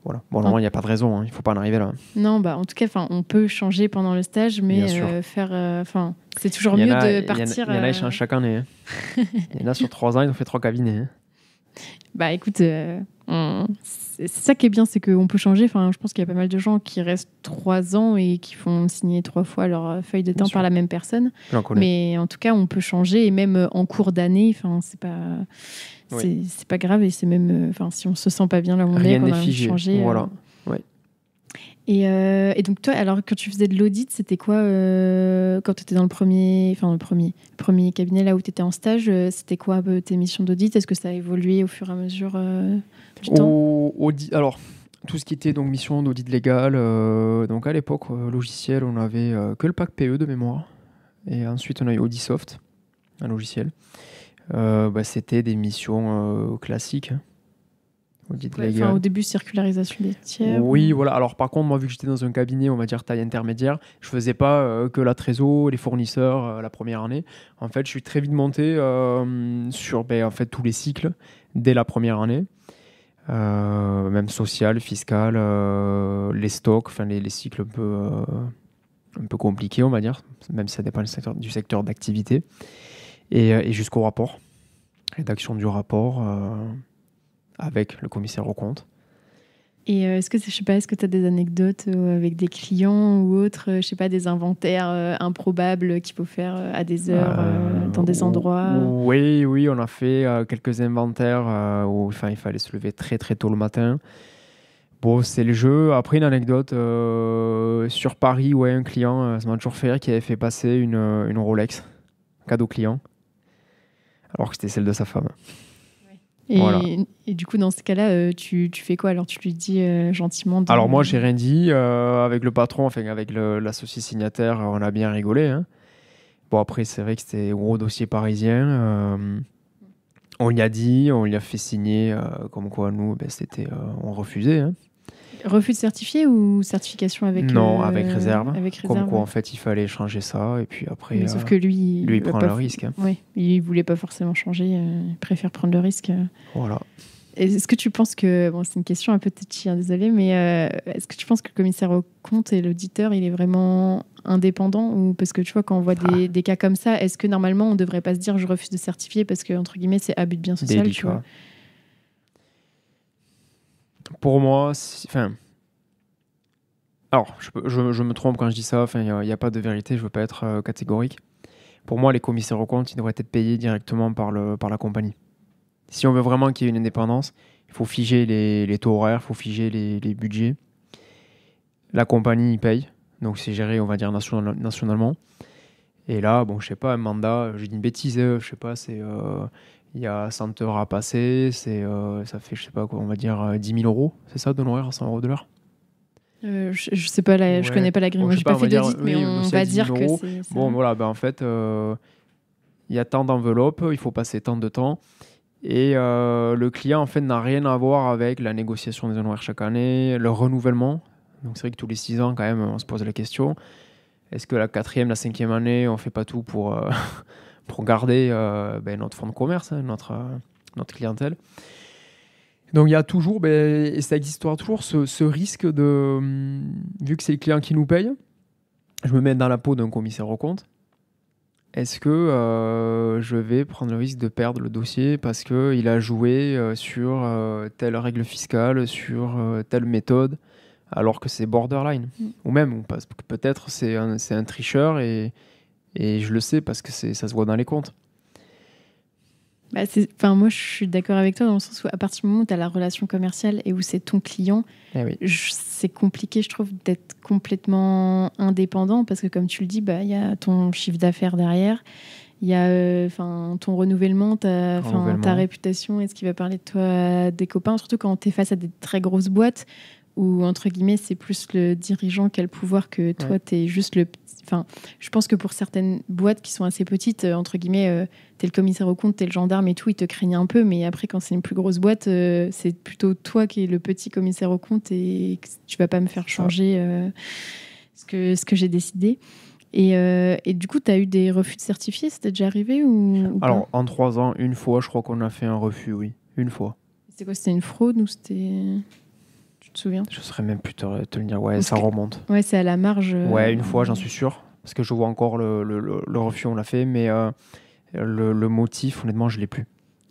Voilà. Bon, normalement, il n'y a pas de raison, hein, il ne faut pas en arriver là. Non, en tout cas, on peut changer pendant le stage, mais c'est toujours mieux de partir. Il y en a, ils changent chaque année. Hein. Il y en a sur 3 ans, ils ont fait 3 cabinets. Hein. Écoute, c'est ça qui est bien, c'est qu'on peut changer. Je pense qu'il y a pas mal de gens qui restent 3 ans et qui font signer 3 fois leur feuille de temps par la même personne. Mais en tout cas, on peut changer, et même en cours d'année, c'est pas... C'est pas grave, et c'est même si on se sent pas bien là où on est, rien n'est figé. Changer, voilà. Ouais. Et donc toi, alors quand tu faisais de l'audit, c'était quoi quand tu étais dans le premier cabinet là où tu étais en stage, c'était quoi tes missions d'audit? Est-ce que ça a évolué au fur et à mesure du temps? Alors, tout ce qui était donc mission d'audit légal, donc à l'époque logiciel, on avait que le pack PE de mémoire, et ensuite on a eu Audisoft, un logiciel. C'était des missions classiques. Hein. Audit légal. Au début, circularisation des tiers. Oui, voilà. Alors par contre, moi, vu que j'étais dans un cabinet, on va dire taille intermédiaire, je faisais pas que la trésor, les fournisseurs la première année. En fait, je suis très vite monté sur en fait, tous les cycles dès la première année. Même social, fiscal, les stocks, les cycles un peu compliqués, on va dire, même si ça dépend du secteur d'activité. Et jusqu'au rapport, rédaction du rapport avec le commissaire aux comptes. Et est-ce que tu as des anecdotes avec des clients ou autres, des inventaires improbables qu'il faut faire à des heures dans des endroits? Oui, on a fait quelques inventaires où il fallait se lever très très tôt le matin. Bon, c'est le jeu. Après, une anecdote sur Paris, un client, ça m'a toujours fait rire, qui avait fait passer une Rolex, cadeau client, alors que c'était celle de sa femme. Et, voilà. Et du coup, dans ce cas-là, tu fais quoi? Alors, tu lui dis gentiment... Alors moi, j'ai rien dit. Avec le patron, avec l'associé signataire, on a bien rigolé. Hein. Bon, après, c'est vrai que c'était un gros dossier parisien. On lui a dit, on lui a fait signer, comme quoi, nous, on refusait. Hein. Refus de certifié ou certification avec... Non, avec réserve. Avec réserve, comme quoi, en fait, il fallait changer ça. Et puis après... Mais sauf que lui il prend le risque. Hein. Oui, il ne voulait pas forcément changer. Il préfère prendre le risque. Voilà. Est-ce que tu penses que... Bon, c'est une question un peu touchy, désolé, mais est-ce que tu penses que le commissaire aux comptes et l'auditeur, il est vraiment indépendant? Ou parce que tu vois, quand on voit des cas comme ça, est-ce que normalement, on ne devrait pas se dire « je refuse de certifier » parce que, entre guillemets, c'est abus de bien social? Délicat. Tu vois. Pour moi, alors, je me trompe quand je dis ça, il n'y a pas de vérité, je ne veux pas être catégorique. Pour moi, les commissaires aux comptes, ils devraient être payés directement par la compagnie. Si on veut vraiment qu'il y ait une indépendance, il faut figer les taux horaires, il faut figer les budgets. La compagnie y paye, donc c'est géré, on va dire, nationalement. Et là, je sais pas, un mandat, j'ai dit une bêtise, je sais pas, il y a 100 heures à passer, ça fait, je sais pas quoi, on va dire 10 000 euros, c'est ça, d'honoraires à 100 € de l'heure? Je sais pas, je connais pas la grille, moi j'ai pas fait d'audit, mais on va dire que c'est ça. Bon, voilà, en fait, il y a tant d'enveloppes, il faut passer tant de temps. Et le client, en fait, n'a rien à voir avec la négociation des honoraires chaque année, le renouvellement. Donc, c'est vrai que tous les 6 ans, quand même, on se pose la question. Est-ce que la 4e, la 5e année, on ne fait pas tout pour garder notre fonds de commerce, hein, notre clientèle? Donc, il y a toujours, et ça existera toujours, ce risque de... vu que c'est le client qui nous paye, je me mets dans la peau d'un commissaire aux comptes. Est-ce que je vais prendre le risque de perdre le dossier parce qu'il a joué sur telle règle fiscale, sur telle méthode, alors que c'est borderline? Ou même, parce que peut-être c'est un tricheur et je le sais parce que ça se voit dans les comptes. Moi, je suis d'accord avec toi dans le sens où à partir du moment où tu as la relation commerciale et où c'est ton client, c'est compliqué, je trouve, d'être complètement indépendant parce que, comme tu le dis, y a ton chiffre d'affaires derrière, il y a ton renouvellement, ta réputation et ce qui va parler de toi à des copains, surtout quand tu es face à des très grosses boîtes où, entre guillemets, c'est plus le dirigeant qui a le pouvoir que toi, tu es juste le... je pense que pour certaines boîtes qui sont assez petites, entre guillemets, t'es le commissaire aux comptes, t'es le gendarme et tout, ils te craignent un peu, mais après, quand c'est une plus grosse boîte, c'est plutôt toi qui es le petit commissaire aux comptes et tu vas pas me faire changer ce que j'ai décidé. Et du coup, t'as eu des refus de certifier? C'était déjà arrivé ou Alors, pas? en 3 ans, une fois, je crois qu'on a fait un refus, oui. Une fois. C'était quoi? C'était une fraude ou c'était... Tu te souviens? Je saurais même plus te le dire. Ouais, Parce ça que- remonte. Ouais, c'est à la marge. Ouais, une fois, j'en suis sûr. Parce que je vois encore le refus, on l'a fait. Mais le motif, honnêtement, je l'ai plus.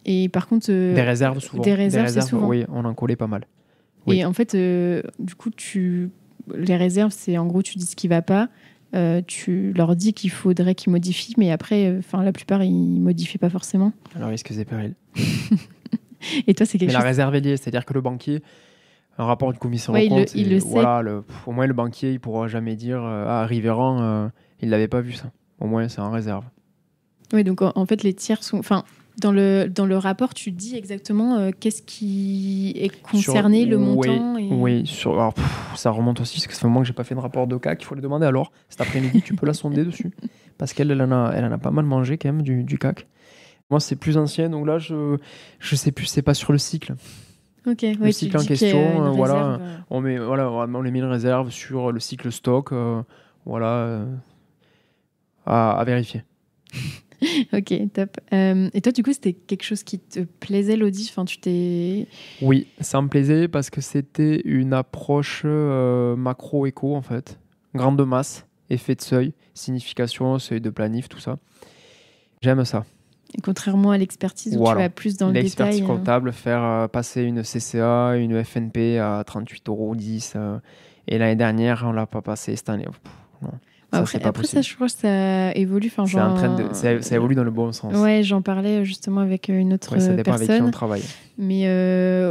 Et par contre, Des réserves, souvent. des réserves, c'est souvent. Oui, on en collait pas mal. Oui. Et en fait, du coup, les réserves, c'est en gros, tu dis ce qui va pas. Tu leur dis qu'il faudrait qu'ils modifient, mais après, la plupart, ils modifient pas forcément. Alors, risque et périls. Et toi, c'est quelque Mais chose. la réserve est liée, c'est-à-dire que le banquier, un rapport du commissaire Ouais, aux comptes, il le sait. voilà, au moins le banquier, il pourra jamais dire Rivérand, il l'avait pas vu ça. Au moins, c'est en réserve. Oui, donc en fait, les tiers sont. Enfin, dans le rapport, tu dis exactement qu'est-ce qui est concerné, le montant. Oui, alors, ça remonte aussi, parce que ça fait un moment que j'ai pas fait de rapport de CAC, il faut le demander. Alors, cet après-midi, tu peux la sonder dessus. Parce qu'elle en a pas mal mangé quand même du CAC. Moi, c'est plus ancien, donc là, je sais plus, c'est pas sur le cycle. Ok, Le ouais, cycle tu en dis qu'il y a question, une voilà, réserve. on les met une réserve sur le cycle stock, à vérifier. Ok, top. Et toi, du coup, c'était quelque chose qui te plaisait, l'audit? Enfin, tu t'es... Oui, ça me plaisait parce que c'était une approche macro-éco, en fait. Grande masse, effet de seuil, signification, seuil de planif, tout ça. J'aime ça. Et contrairement à l'expertise où tu vas plus dans le détail. L'expertise comptable, faire passer une CCA, une FNP à 38,10 €. Et l'année dernière, on ne l'a pas passé cette année. Non. Après ça, je crois que ça évolue. Enfin, ça évolue dans le bon sens. Ouais, j'en parlais justement avec une autre ça dépend personne. avec qui on travaille. Mais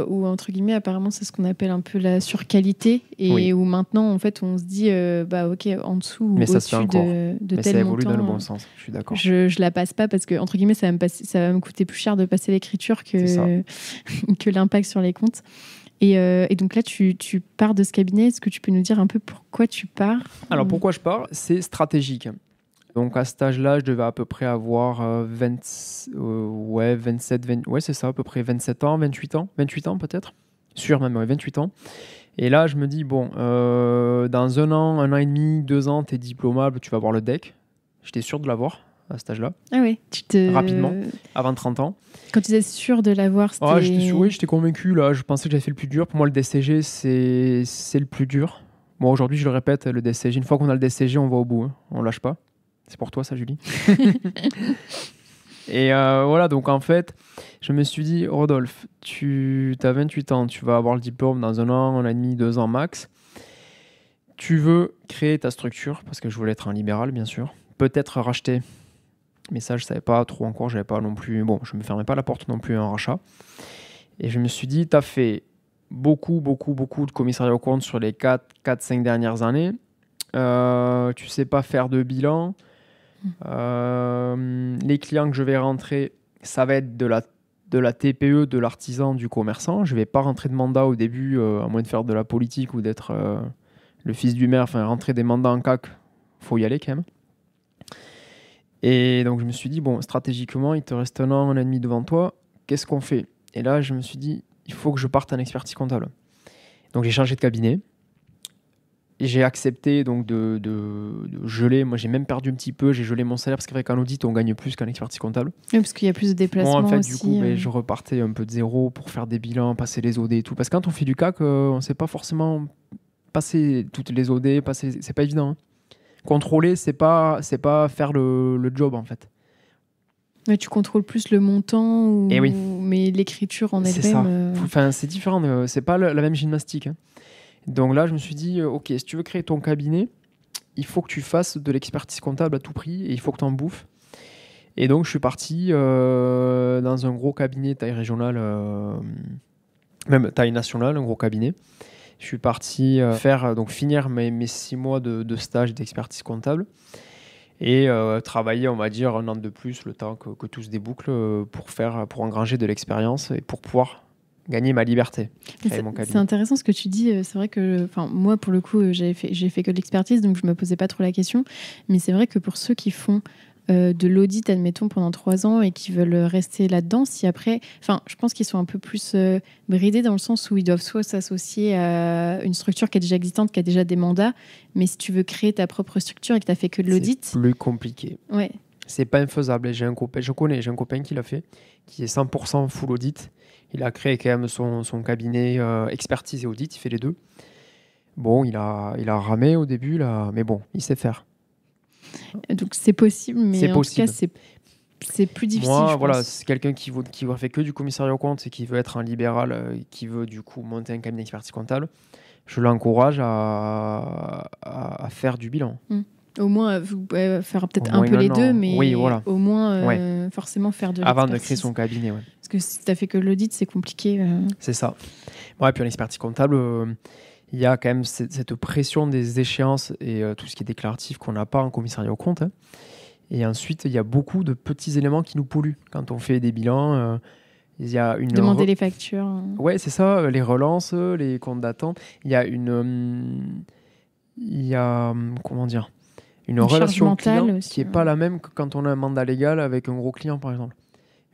où, entre guillemets, apparemment, c'est ce qu'on appelle un peu la surqualité. Et où maintenant, en fait, on se dit, ok, en dessous ou au-dessus de mais tel ça évolue montant, dans le bon sens, je suis d'accord. Je la passe pas parce que, entre guillemets, ça va me coûter plus cher de passer l'écriture que l'impact sur les comptes. Et donc là, tu pars de ce cabinet. Est-ce que tu peux nous dire un peu pourquoi tu pars? Alors, pourquoi je pars? C'est stratégique. Donc, à cet âge-là, je devais à peu près avoir 27, 20, ouais, c'est ça, à peu près 27 ans, 28 ans peut-être. Sûr même, 28 ans. Et là, je me dis, bon, dans 1 an et demi, 2 ans, tu es diplômable, tu vas avoir le DEC. J'étais sûr de l'avoir à cet âge-là. Ah oui, rapidement, avant 30 ans. Quand tu étais sûr de l'avoir, c'était... j'étais convaincu, là. Je pensais que j'avais fait le plus dur. Pour moi, le DCG, c'est le plus dur. Bon, aujourd'hui, je le répète, le DCG, une fois qu'on a le DCG, on va au bout. Hein. On lâche pas. C'est pour toi, ça, Julie. Et voilà, donc en fait, je me suis dit, Rodolphe, tu as 28 ans, tu vas avoir le diplôme dans 1 an et demi, 2 ans max. Tu veux créer ta structure, parce que je voulais être un libéral, bien sûr. Peut-être racheter. Mais ça, je ne savais pas trop encore. J'avais pas non plus... Bon, je ne me fermais pas la porte non plus à un rachat. Et je me suis dit, tu as fait beaucoup de commissariat aux comptes sur les 4-5 dernières années. Tu ne sais pas faire de bilan. Les clients que je vais rentrer, ça va être de la TPE, de l'artisan, du commerçant. Je ne vais pas rentrer de mandat au début, à moins de faire de la politique ou d'être le fils du maire. Enfin, rentrer des mandats en CAC, il faut y aller quand même. Et donc, je me suis dit, bon, stratégiquement, il te reste 1 an et demi devant toi. Qu'est-ce qu'on fait? Et là, je me suis dit, il faut que je parte en expertise comptable. Donc, j'ai changé de cabinet. Et j'ai accepté donc de geler. Moi, j'ai même perdu un petit peu. J'ai gelé mon salaire parce qu'en audit, on gagne plus qu'en expertise comptable. Oui, parce qu'il y a plus de déplacements en fait, aussi. Du coup, je repartais un peu de zéro pour faire des bilans, passer les OD et tout. Parce que quand on fait du CAC, on ne sait pas forcément passer toutes les OD. C'est pas évident. Hein. Contrôler, c'est pas faire le job, en fait. Mais tu contrôles plus le montant, Et oui. Mais l'écriture en elle-même... C'est ça. Enfin, c'est différent. C'est pas la même gymnastique. Hein. Donc là, je me suis dit, ok, si tu veux créer ton cabinet, il faut que tu fasses de l'expertise comptable à tout prix et il faut que tu en bouffes. Et donc, je suis parti dans un gros cabinet taille régionale, même taille nationale, un gros cabinet. Je suis parti finir mes 6 mois de stage d'expertise comptable et travailler, on va dire, 1 an de plus, le temps que tout se déboucle pour engranger de l'expérience et pour pouvoir gagner ma liberté. C'est intéressant ce que tu dis. C'est vrai que moi, pour le coup, j'ai fait que de l'expertise, donc je ne me posais pas trop la question. Mais c'est vrai que pour ceux qui font de l'audit, admettons, pendant 3 ans et qui veulent rester là-dedans, si après... je pense qu'ils sont un peu plus bridés dans le sens où ils doivent soit s'associer à une structure qui est déjà existante, qui a déjà des mandats, mais si tu veux créer ta propre structure et que tu n'as fait que de l'audit... C'est plus compliqué. Ouais. C'est pas infaisable. Et j'ai un copain qui l'a fait, qui est 100% full audit. Il a créé quand même son cabinet expertise et audit, il fait les deux. Bon, il a ramé au début, là, mais bon, il sait faire. Donc c'est possible, mais C'est en possible. tout cas, c'est plus difficile, Moi, je voilà, pense. c'est quelqu'un qui fait que du commissariat aux comptes et qui veut être un libéral, qui veut du coup monter un cabinet d'expertise comptable. Je l'encourage à faire du bilan. Au moins, vous pouvez faire peut-être Au un moins peu les un deux, an. mais Oui, voilà. au moins Ouais. forcément faire de Avant l'expertise. de créer son cabinet, ouais. Parce que si tu as fait que l'audit, c'est compliqué. C'est ça. Ouais, puis en expertise comptable, il y a quand même cette pression des échéances et tout ce qui est déclaratif qu'on n'a pas en commissariat aux comptes. Hein. Et ensuite, il y a beaucoup de petits éléments qui nous polluent. Quand on fait des bilans, il y a une... Demander les factures. Ouais, c'est ça, les relances, les comptes d'attente. Il y a comment dire, une charge relation mentale client aussi, qui n'est pas la même que quand on a un mandat légal avec un gros client, par exemple.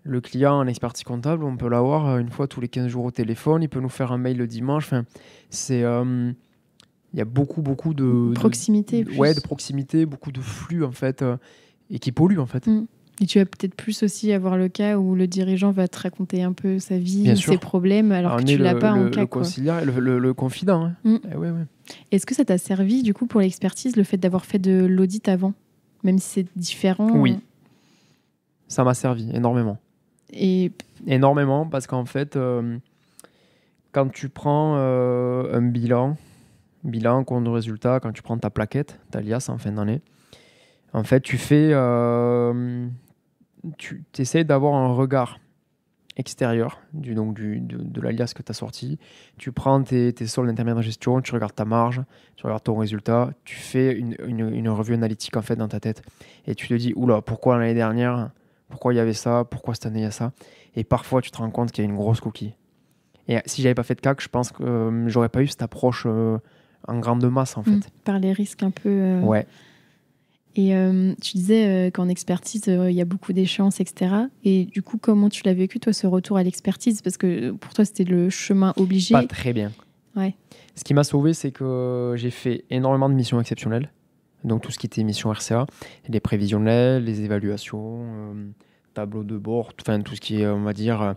Le client en expertise comptable, on peut l'avoir une fois tous les 15 jours au téléphone, il peut nous faire un mail le dimanche. Enfin, il y a beaucoup de proximité. de proximité, beaucoup de flux, en fait, et qui polluent, en fait. Et tu vas peut-être plus aussi avoir le cas où le dirigeant va te raconter un peu sa vie, Bien sûr. ses problèmes, alors que tu l'as pas en cas. Le conciliaire, le confident. Hein. Ouais. Est-ce que ça t'a servi, du coup, pour l'expertise, le fait d'avoir fait de l'audit avant, même si c'est différent? Oui. Ça m'a servi énormément. Énormément, parce qu'en fait, quand tu prends un bilan, compte de résultat, quand tu prends ta plaquette, ta liasse en fin d'année, en fait, tu essaies d'avoir un regard extérieur de la liasse que tu as sortie. Tu prends tes soldes d'intermédiaire de gestion, tu regardes ta marge, tu regardes ton résultat, tu fais une revue analytique en fait dans ta tête. Et tu te dis, oula, pourquoi l'année dernière, pourquoi il y avait ça, pourquoi cette année il y a ça. Et parfois, tu te rends compte qu'il y a une grosse coquille. Et si j'avais pas fait de CAC, je pense que j'aurais pas eu cette approche en grande masse en fait. Par les risques un peu. Ouais. Et tu disais qu'en expertise, il y a beaucoup d'échéances, etc. Et du coup, comment tu l'as vécu, toi, ce retour à l'expertise? Parce que pour toi, c'était le chemin obligé. Pas très bien. Ouais. Ce qui m'a sauvé, c'est que j'ai fait énormément de missions exceptionnelles. Donc tout ce qui était missions RCA, les prévisionnels, les évaluations, tableau de bord, enfin tout ce qui est, on va dire,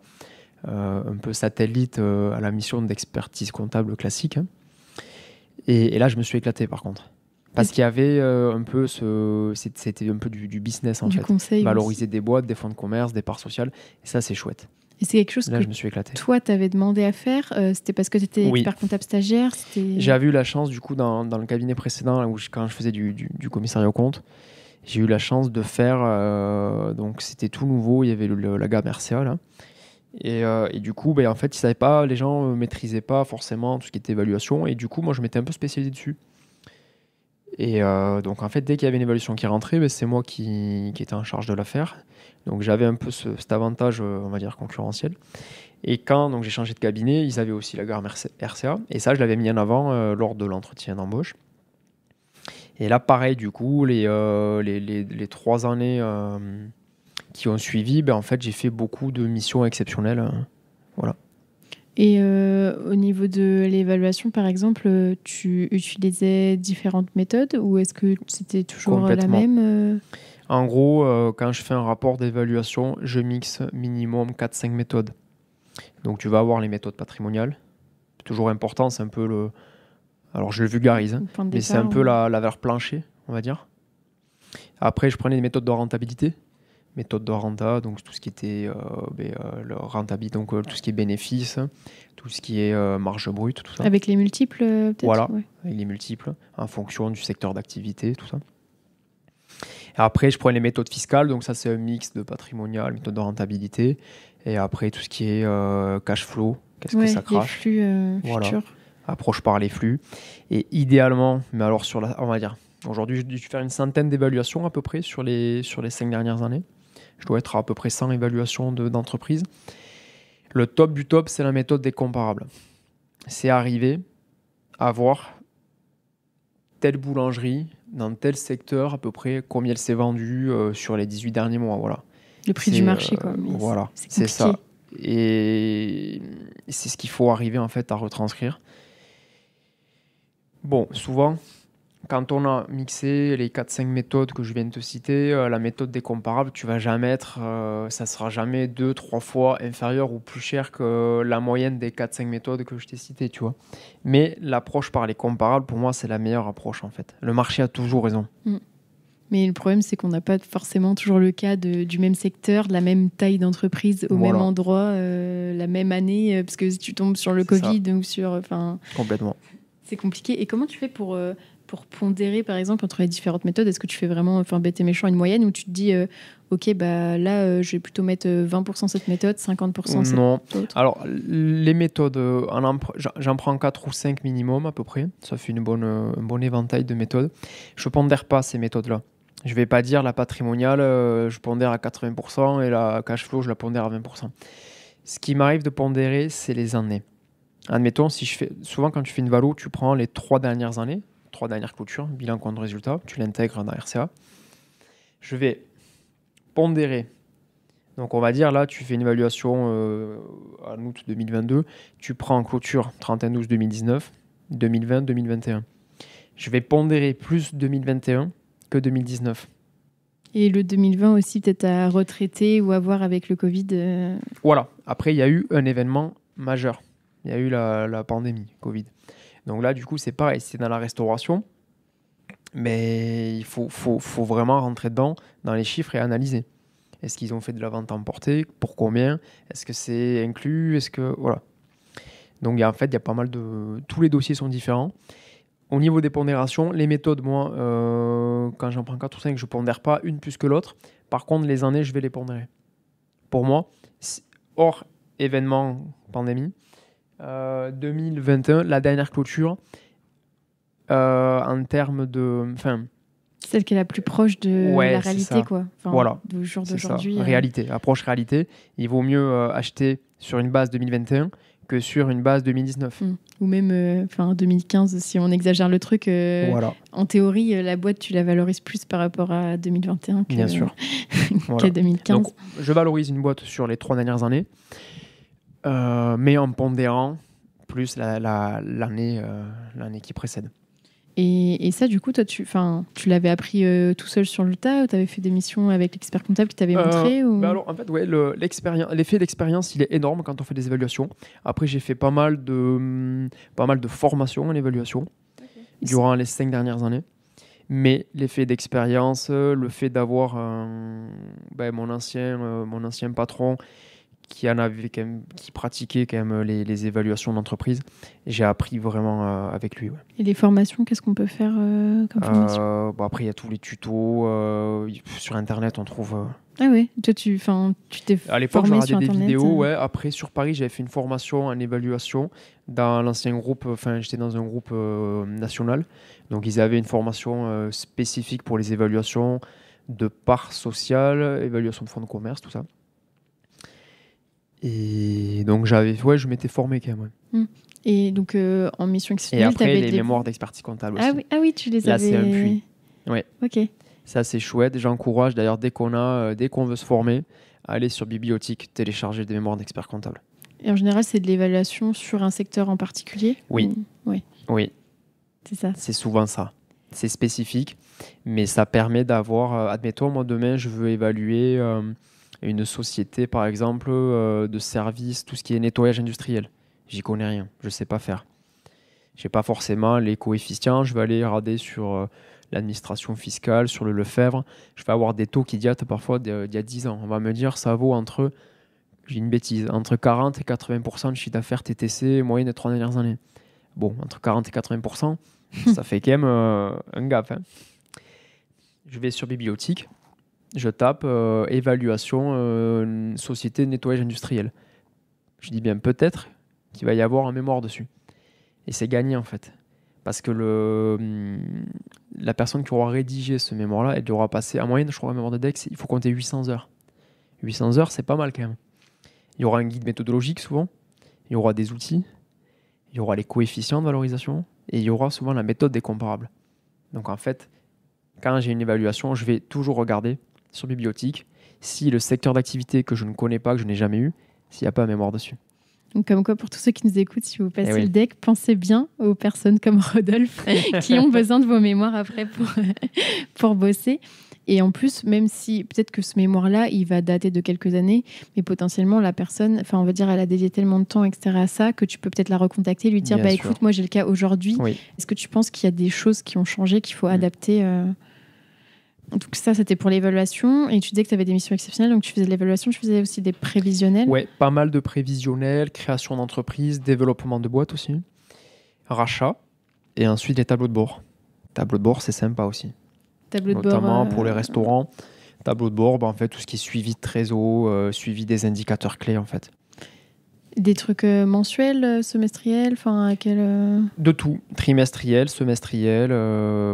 un peu satellite à la mission d'expertise comptable classique. Hein. Et là, je me suis éclaté par contre. Parce qu'il y avait un peu c'était un peu du business en fait. Conseil valoriser aussi. Des boîtes, des fonds de commerce, des parts sociales. Et ça, c'est chouette. Et c'est quelque chose là, que je me suis éclaté. Toi, t'avais demandé à faire. C'était parce que tu étais expert comptable stagiaire. J'avais eu la chance, du coup, dans le cabinet précédent, là, quand je faisais du commissariat aux comptes, j'ai eu la chance de faire... donc, c'était tout nouveau. Il y avait la gamme RCA, là. Et du coup, en fait, ils savaient pas, les gens maîtrisaient pas forcément tout ce qui était évaluation. Et du coup, moi, je m'étais un peu spécialisé dessus. Et donc, en fait, dès qu'il y avait une évaluation qui rentrait, c'est moi qui étais en charge de la faire. Donc, j'avais un peu cet avantage, on va dire, concurrentiel. Et quand donc, j'ai changé de cabinet, ils avaient aussi la gamme RCA. Et ça, je l'avais mis en avant lors de l'entretien d'embauche. Et là, pareil, du coup, les 3 années qui ont suivi, en fait, j'ai fait beaucoup de missions exceptionnelles. Voilà. Et au niveau de l'évaluation, par exemple, tu utilisais différentes méthodes ou est-ce que c'était toujours la même En gros, quand je fais un rapport d'évaluation, je mixe minimum 4-5 méthodes. Donc, tu vas avoir les méthodes patrimoniales. C'est toujours important, c'est un peu le... Alors, je le vulgarise, hein, mais c'est un peu la valeur plancher, on va dire. Après, je prenais des méthodes de rentabilité. Méthode de renta, donc tout ce qui était rentabilité, donc tout ce qui est bénéfice, tout ce qui est marge brute, tout ça. Avec les multiples, peut-être. Voilà, avec les multiples, en fonction du secteur d'activité, tout ça. Et après, je prends les méthodes fiscales, donc ça, c'est un mix de patrimonial, méthode de rentabilité. Et après, tout ce qui est cash flow, qu'est-ce que ça crache. Les flux futurs. Approche par les flux. Et idéalement, mais alors on va dire, aujourd'hui, j'ai dû faire une centaine d'évaluations à peu près sur les 5 dernières années. Je dois être à peu près 100 évaluations d'entreprise. Le top du top, c'est la méthode des comparables. C'est arriver à voir telle boulangerie dans tel secteur, à peu près combien elle s'est vendue sur les 18 derniers mois. Voilà. Le prix du marché, quoi. Voilà, c'est ça. Et c'est ce qu'il faut arriver en fait à retranscrire. Bon, souvent, quand on a mixé les 4-5 méthodes que je viens de te citer, la méthode des comparables, tu vas jamais être, ça sera jamais 2-3 fois inférieur ou plus cher que la moyenne des 4-5 méthodes que je t'ai citées, tu vois. Mais l'approche par les comparables, pour moi, c'est la meilleure approche, en fait. Le marché a toujours raison. Mais le problème, c'est qu'on n'a pas forcément toujours le cas du même secteur, de la même taille d'entreprise, au même endroit, la même année, parce que si tu tombes sur le Covid ou sur... Complètement. C'est compliqué. Et comment tu fais pour pondérer, par exemple, entre les différentes méthodes? Est-ce que tu fais vraiment, bête et méchant, une moyenne, ou tu te dis, OK, bah, là, je vais plutôt mettre 20% cette méthode, 50% cette Non. autre? Alors, les méthodes, j'en prends 4 ou 5 minimum à peu près. Ça fait un bon éventail de méthodes. Je ne pondère pas ces méthodes-là. Je ne vais pas dire la patrimoniale, je pondère à 80% et la cash flow, je la pondère à 20%. Ce qui m'arrive de pondérer, c'est les années. Admettons, souvent quand tu fais une valo, tu prends les 3 dernières années, 3 dernières clôtures, bilan compte résultat, tu l'intègres dans RCA. Je vais pondérer. Donc on va dire là, tu fais une évaluation en août 2022, tu prends en clôture 31/12/2019, 2020, 2021. Je vais pondérer plus 2021 que 2019. Et le 2020 aussi, peut-être à retraiter ou à voir avec le Covid. Voilà. Après, il y a eu un événement majeur. Il y a eu la pandémie Covid. Donc là, du coup, c'est pareil. C'est dans la restauration. Mais il faut vraiment rentrer dedans, dans les chiffres et analyser. Est-ce qu'ils ont fait de la vente emportée? Pour combien? Est-ce que c'est inclus? Voilà. Donc, en fait, il y a pas mal de... Tous les dossiers sont différents. Au niveau des pondérations, les méthodes, moi, quand j'en prends 4 ou 5, je ne pondère pas une plus que l'autre. Par contre, les années, je vais les pondérer. Pour moi, hors événement pandémie, 2021, la dernière clôture, en termes de... Celle qui est la plus proche de la réalité, quoi. Voilà. Du jour d'aujourd'hui. Réalité, approche réalité. Il vaut mieux acheter sur une base 2021 que sur une base 2019. Ou même 2015, si on exagère le truc. Voilà. En théorie, la boîte, tu la valorises plus par rapport à 2021 Bien sûr. qu'à 2015. Donc, je valorise une boîte sur les 3 dernières années, mais en pondérant plus l'année qui précède. Et ça, du coup, toi, tu l'avais appris tout seul sur le tas, ou tu avais fait des missions avec l'expert comptable qui t'avait montré ou... Alors, en fait, ouais, l'effet d'expérience, il est énorme quand on fait des évaluations. Après, j'ai fait pas mal de formations en évaluation durant les 5 dernières années. Mais l'effet d'expérience, le fait d'avoir mon ancien patron qui pratiquait quand même les évaluations d'entreprise. J'ai appris vraiment avec lui. Ouais. Et les formations, qu'est-ce qu'on peut faire comme formation? Après, il y a tous les tutos. Sur Internet, on trouve... Ah oui, toi, tu t'es à l'époque, formé j'ai sur regardé des Internet. vidéos. Ouais. Après, sur Paris, j'avais fait une formation en évaluation dans l'ancien groupe. J'étais dans un groupe national. Donc, ils avaient une formation spécifique pour les évaluations de parts sociales, évaluation de fonds de commerce, tout ça. Et donc, je m'étais formé quand même. Ouais. Et donc, en mission exceptionnelle, et après, les mémoires d'expertise comptable aussi. Ah oui, tu les avais... Là, c'est un puits. Ouais. Ok. Ça, c'est chouette. J'encourage d'ailleurs, dès qu'on veut se former, à aller sur Bibliothèque, télécharger des mémoires d'experts comptables. Et en général, c'est de l'évaluation sur un secteur en particulier? Oui. Oui. C'est ça. C'est souvent ça. C'est spécifique, mais ça permet d'avoir... admettons, moi, demain, je veux évaluer une société, par exemple, de services, tout ce qui est nettoyage industriel. J'y connais rien. Je ne sais pas faire. Je n'ai pas forcément les coefficients. Je vais aller regarder sur... l'administration fiscale, sur le Lefebvre, je vais avoir des taux qui datent parfois d'il y a 10 ans. On va me dire ça vaut entre 40 et 80% de chiffre d'affaires TTC moyenne des 3 dernières années. Bon, entre 40 et 80%, ça fait quand même un gap. Hein. Je vais sur Bibliothèque, je tape évaluation société de nettoyage industriel. Je dis bien peut-être qu'il va y avoir un mémoire dessus. Et c'est gagné en fait. Parce que la personne qui aura rédigé ce mémoire-là, elle devra passer, en moyenne, je crois, un mémoire de DEX, il faut compter 800 heures. 800 heures, c'est pas mal quand même. Il y aura un guide méthodologique souvent, il y aura des outils, il y aura les coefficients de valorisation, et il y aura souvent la méthode des comparables. Donc en fait, quand j'ai une évaluation, je vais toujours regarder sur Bibliothèque si le secteur d'activité que je ne connais pas, que je n'ai jamais eu, s'il n'y a pas un mémoire dessus. Donc, comme quoi, pour tous ceux qui nous écoutent, si vous passez oui. le deck, pensez bien aux personnes comme Rodolphe qui ont besoin de vos mémoires après pour bosser. Et en plus, même si peut-être que ce mémoire-là, il va dater de quelques années, mais potentiellement la personne, enfin on va dire, elle a dédié tellement de temps, etc. à ça, que tu peux peut-être la recontacter, lui dire, Bien sûr. écoute, moi j'ai le cas aujourd'hui. Oui. Est-ce que tu penses qu'il y a des choses qui ont changé, qu'il faut adapter Donc ça, c'était pour l'évaluation. Et tu disais que tu avais des missions exceptionnelles, donc tu faisais de l'évaluation, tu faisais aussi des prévisionnels. Ouais, pas mal de prévisionnels, création d'entreprise, développement de boîte aussi, rachat, et ensuite les tableaux de bord. Tableaux de bord, c'est sympa aussi. Tableau de Notamment bord, pour les restaurants. Tableau de bord, en fait, tout ce qui est suivi de trésor, suivi des indicateurs clés, en fait. Des trucs mensuels, semestriels, enfin à quel... De tout, trimestriel, semestriel,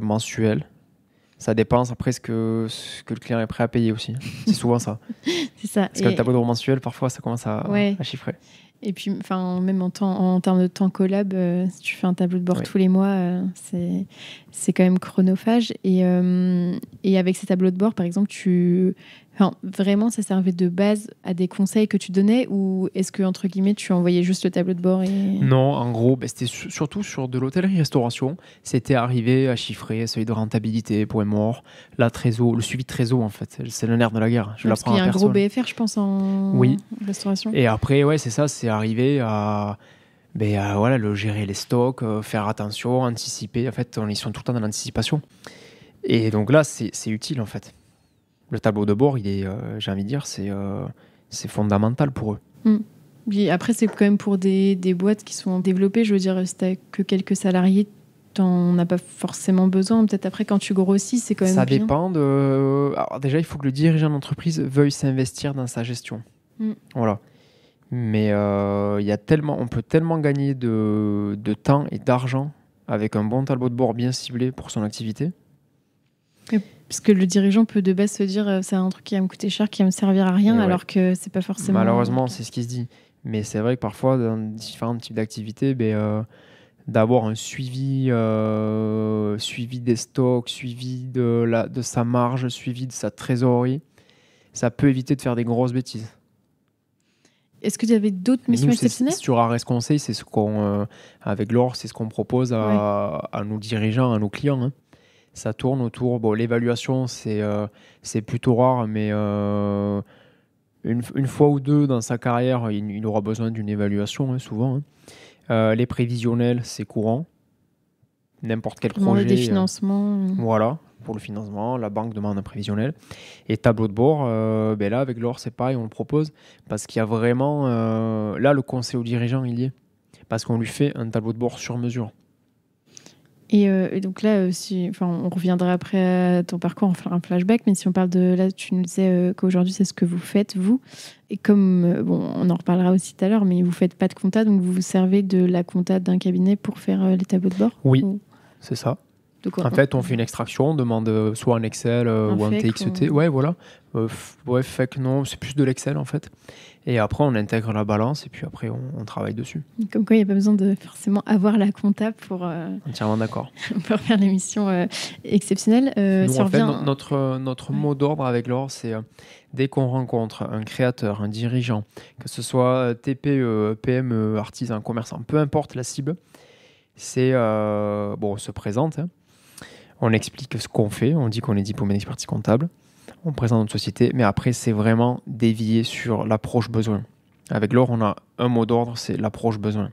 mensuel. Ça dépend après ce que le client est prêt à payer aussi. C'est souvent ça. C'est ça. Parce que le tableau de bord mensuel, parfois, ça commence à chiffrer. Et puis, même en termes de temps collab, si tu fais un tableau de bord tous les mois, c'est quand même chronophage. Et avec ces tableaux de bord, par exemple, vraiment, ça servait de base à des conseils que tu donnais, ou est-ce que, entre guillemets, tu envoyais juste le tableau de bord Non, en gros, c'était surtout sur de l'hôtellerie-restauration. C'était arrivé à chiffrer, seuil de rentabilité, point mort, la trésor, le suivi de trésor, en fait. C'est le nerf de la guerre. Je parce qu'il y a un gros BFR, je pense, en restauration. Et après, c'est ça, c'est arrivé à le gérer les stocks, faire attention, anticiper. En fait, ils sont tout le temps dans l'anticipation. Et donc là, c'est utile, en fait. Le tableau de bord, il est, j'ai envie de dire, c'est fondamental pour eux. Puis après, c'est quand même pour des boîtes qui sont développées. Je veux dire, si t'as que quelques salariés, t'en as pas forcément besoin. Peut-être après, quand tu grossis, c'est quand même Ça bien. dépend de... Alors déjà, il faut que le dirigeant d'entreprise veuille s'investir dans sa gestion. Voilà. Mais on peut tellement gagner de temps et d'argent avec un bon tableau de bord bien ciblé pour son activité. Parce que le dirigeant peut de base se dire c'est un truc qui va me coûter cher, qui va me servir à rien, alors que c'est pas forcément... Malheureusement, c'est ce qui se dit. Mais c'est vrai que parfois, dans différents types d'activités, d'avoir un suivi des stocks, suivi de sa marge, suivi de sa trésorerie, ça peut éviter de faire des grosses bêtises. Est-ce que tu avais d'autres missions exceptionnelles ? Sur Ares Conseil, c'est ce qu'on, avec Laure, c'est ce qu'on propose à nos dirigeants, à nos clients. Hein. Ça tourne autour. Bon, l'évaluation, c'est plutôt rare, mais une fois ou deux dans sa carrière, il aura besoin d'une évaluation, souvent. Hein. Les prévisionnels, c'est courant. N'importe quel projet. Des financements. Voilà, pour le financement, la banque demande un prévisionnel. Et tableau de bord, là, avec Laure, c'est pareil, on le propose. Parce qu'il y a vraiment... là, le conseil au dirigeant, il y est. Parce qu'on lui fait un tableau de bord sur mesure. Et donc là, on reviendra après à ton parcours, on fera un flashback, mais si on parle de... Là, tu nous disais qu'aujourd'hui, c'est ce que vous faites, vous. Et comme, on en reparlera aussi tout à l'heure, mais vous ne faites pas de compta, donc vous vous servez de la compta d'un cabinet pour faire les tableaux de bord ? Oui, c'est ça. En fait, on fait une extraction, on demande soit un Excel ou un TXT. Ouais, voilà. FEC, non, c'est plus de l'Excel, en fait. Et après, on intègre la balance et puis après, on travaille dessus. Comme quoi, il n'y a pas besoin de forcément avoir la compta pour... Entièrement d'accord. pour faire l'émission exceptionnelle. Nous, en fait, notre mot d'ordre avec Laure, c'est dès qu'on rencontre un créateur, un dirigeant, que ce soit TPE, PME, artisan, commerçant, peu importe la cible, c'est... on se présente, hein. On explique ce qu'on fait, on dit qu'on est diplômé d'expertise comptable, on présente notre société, mais après, c'est vraiment dévié sur l'approche besoin. Avec Laure, on a un mot d'ordre, c'est l'approche besoin.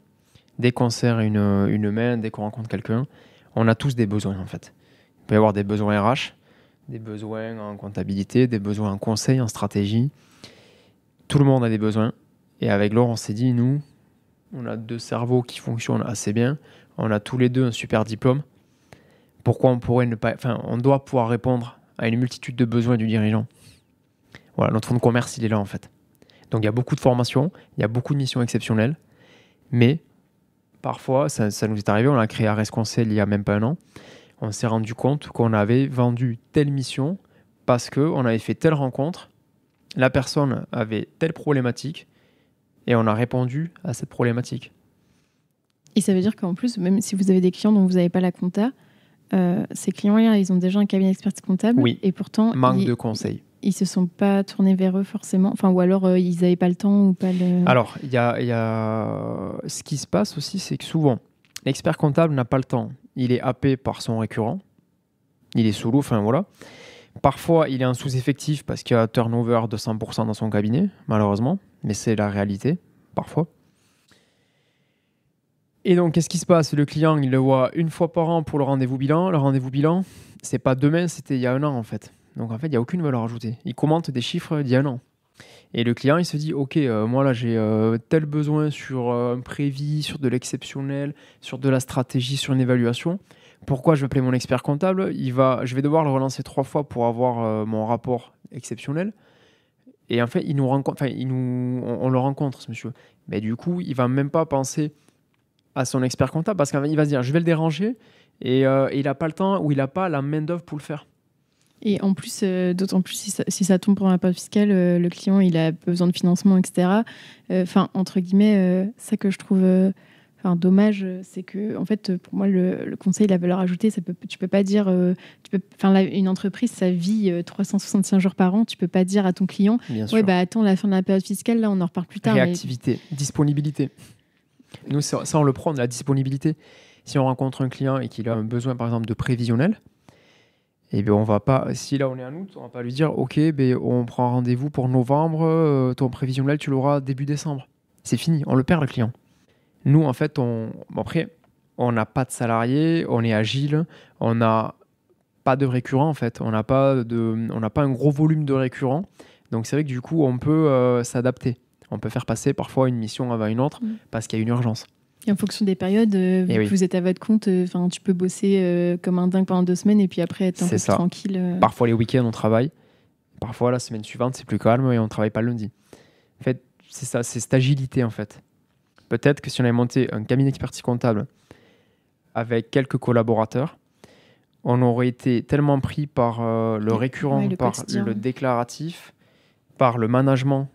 Dès qu'on serre une main, dès qu'on rencontre quelqu'un, on a tous des besoins, en fait. Il peut y avoir des besoins RH, des besoins en comptabilité, des besoins en conseil, en stratégie. Tout le monde a des besoins. Et avec Laure, on s'est dit, nous, on a 2 cerveaux qui fonctionnent assez bien, on a tous les 2 un super diplôme. Pourquoi on pourrait ne pas... on doit pouvoir répondre à une multitude de besoins du dirigeant. Voilà, notre fonds de commerce, il est là, en fait. Donc, il y a beaucoup de formations, il y a beaucoup de missions exceptionnelles, mais parfois, ça nous est arrivé, on a créé Ares Conseil il y a même pas un an, on s'est rendu compte qu'on avait vendu telle mission parce qu'on avait fait telle rencontre, la personne avait telle problématique, et on a répondu à cette problématique. Et ça veut dire qu'en plus, même si vous avez des clients dont vous n'avez pas la compta, ces clients-là, ils ont déjà un cabinet d'expertise comptable. Oui. Et pourtant, manque de conseils. ils se sont pas tournés vers eux forcément, enfin, ou alors ils n'avaient pas le temps ou pas le... Alors, il y a... ce qui se passe aussi, c'est que souvent, l'expert comptable n'a pas le temps. Il est happé par son récurrent, il est sous l'eau, enfin voilà. Parfois, il est en sous-effectif parce qu'il y a un turnover de 100% dans son cabinet, malheureusement, mais c'est la réalité, parfois. Et donc, qu'est-ce qui se passe? Le client, il le voit une fois par an pour le rendez-vous bilan. Le rendez-vous bilan, c'est pas demain, c'était il y a un an en fait. Donc, en fait, il n'y a aucune valeur ajoutée. Il commente des chiffres d'il y a un an. Et le client, il se dit, OK, moi là, j'ai tel besoin sur un prévis, sur de l'exceptionnel, sur de la stratégie, sur une évaluation. Pourquoi je vais appeler mon expert comptable? Je vais devoir le relancer 3 fois pour avoir mon rapport exceptionnel. Et en fait, on le rencontre, ce monsieur. Mais du coup, il ne va même pas penser à son expert comptable parce qu'il va se dire, je vais le déranger et il n'a pas le temps ou il n'a pas la main-d'œuvre pour le faire. Et en plus, d'autant plus si ça tombe pour un période fiscale, le client il a besoin de financement, etc. Enfin, entre guillemets, ça que je trouve dommage, c'est que en fait, pour moi, le conseil, la valeur ajoutée, tu peux pas dire, une entreprise, ça vit 365 jours par an, tu peux pas dire à ton client, ouais, bah attends, la fin de la période fiscale, là, on en reparle plus tard. Réactivité, disponibilité. Nous, ça, on le prend, de la disponibilité. Si on rencontre un client et qu'il a un besoin, par exemple, de prévisionnel, et bien on va pas, si là on est en août, on va pas lui dire ok, on prend rendez-vous pour novembre, ton prévisionnel tu l'auras début décembre. C'est fini, on le perd le client. Nous en fait, après, on n'a pas de salariés, on est agile, on n'a pas de récurrents en fait, on n'a pas un gros volume de récurrents. Donc c'est vrai que du coup on peut s'adapter. On peut faire passer parfois une mission avant une autre parce qu'il y a une urgence. Et en fonction des périodes, vu que vous êtes à votre compte, tu peux bosser comme un dingue pendant 2 semaines et puis après être un peu plus tranquille. Parfois les week-ends on travaille, parfois la semaine suivante c'est plus calme et on ne travaille pas le lundi. En fait, c'est ça, c'est cette agilité en fait. Peut-être que si on avait monté un cabinet d'expertise comptable avec quelques collaborateurs, on aurait été tellement pris par le récurrent, par le déclaratif, par le management,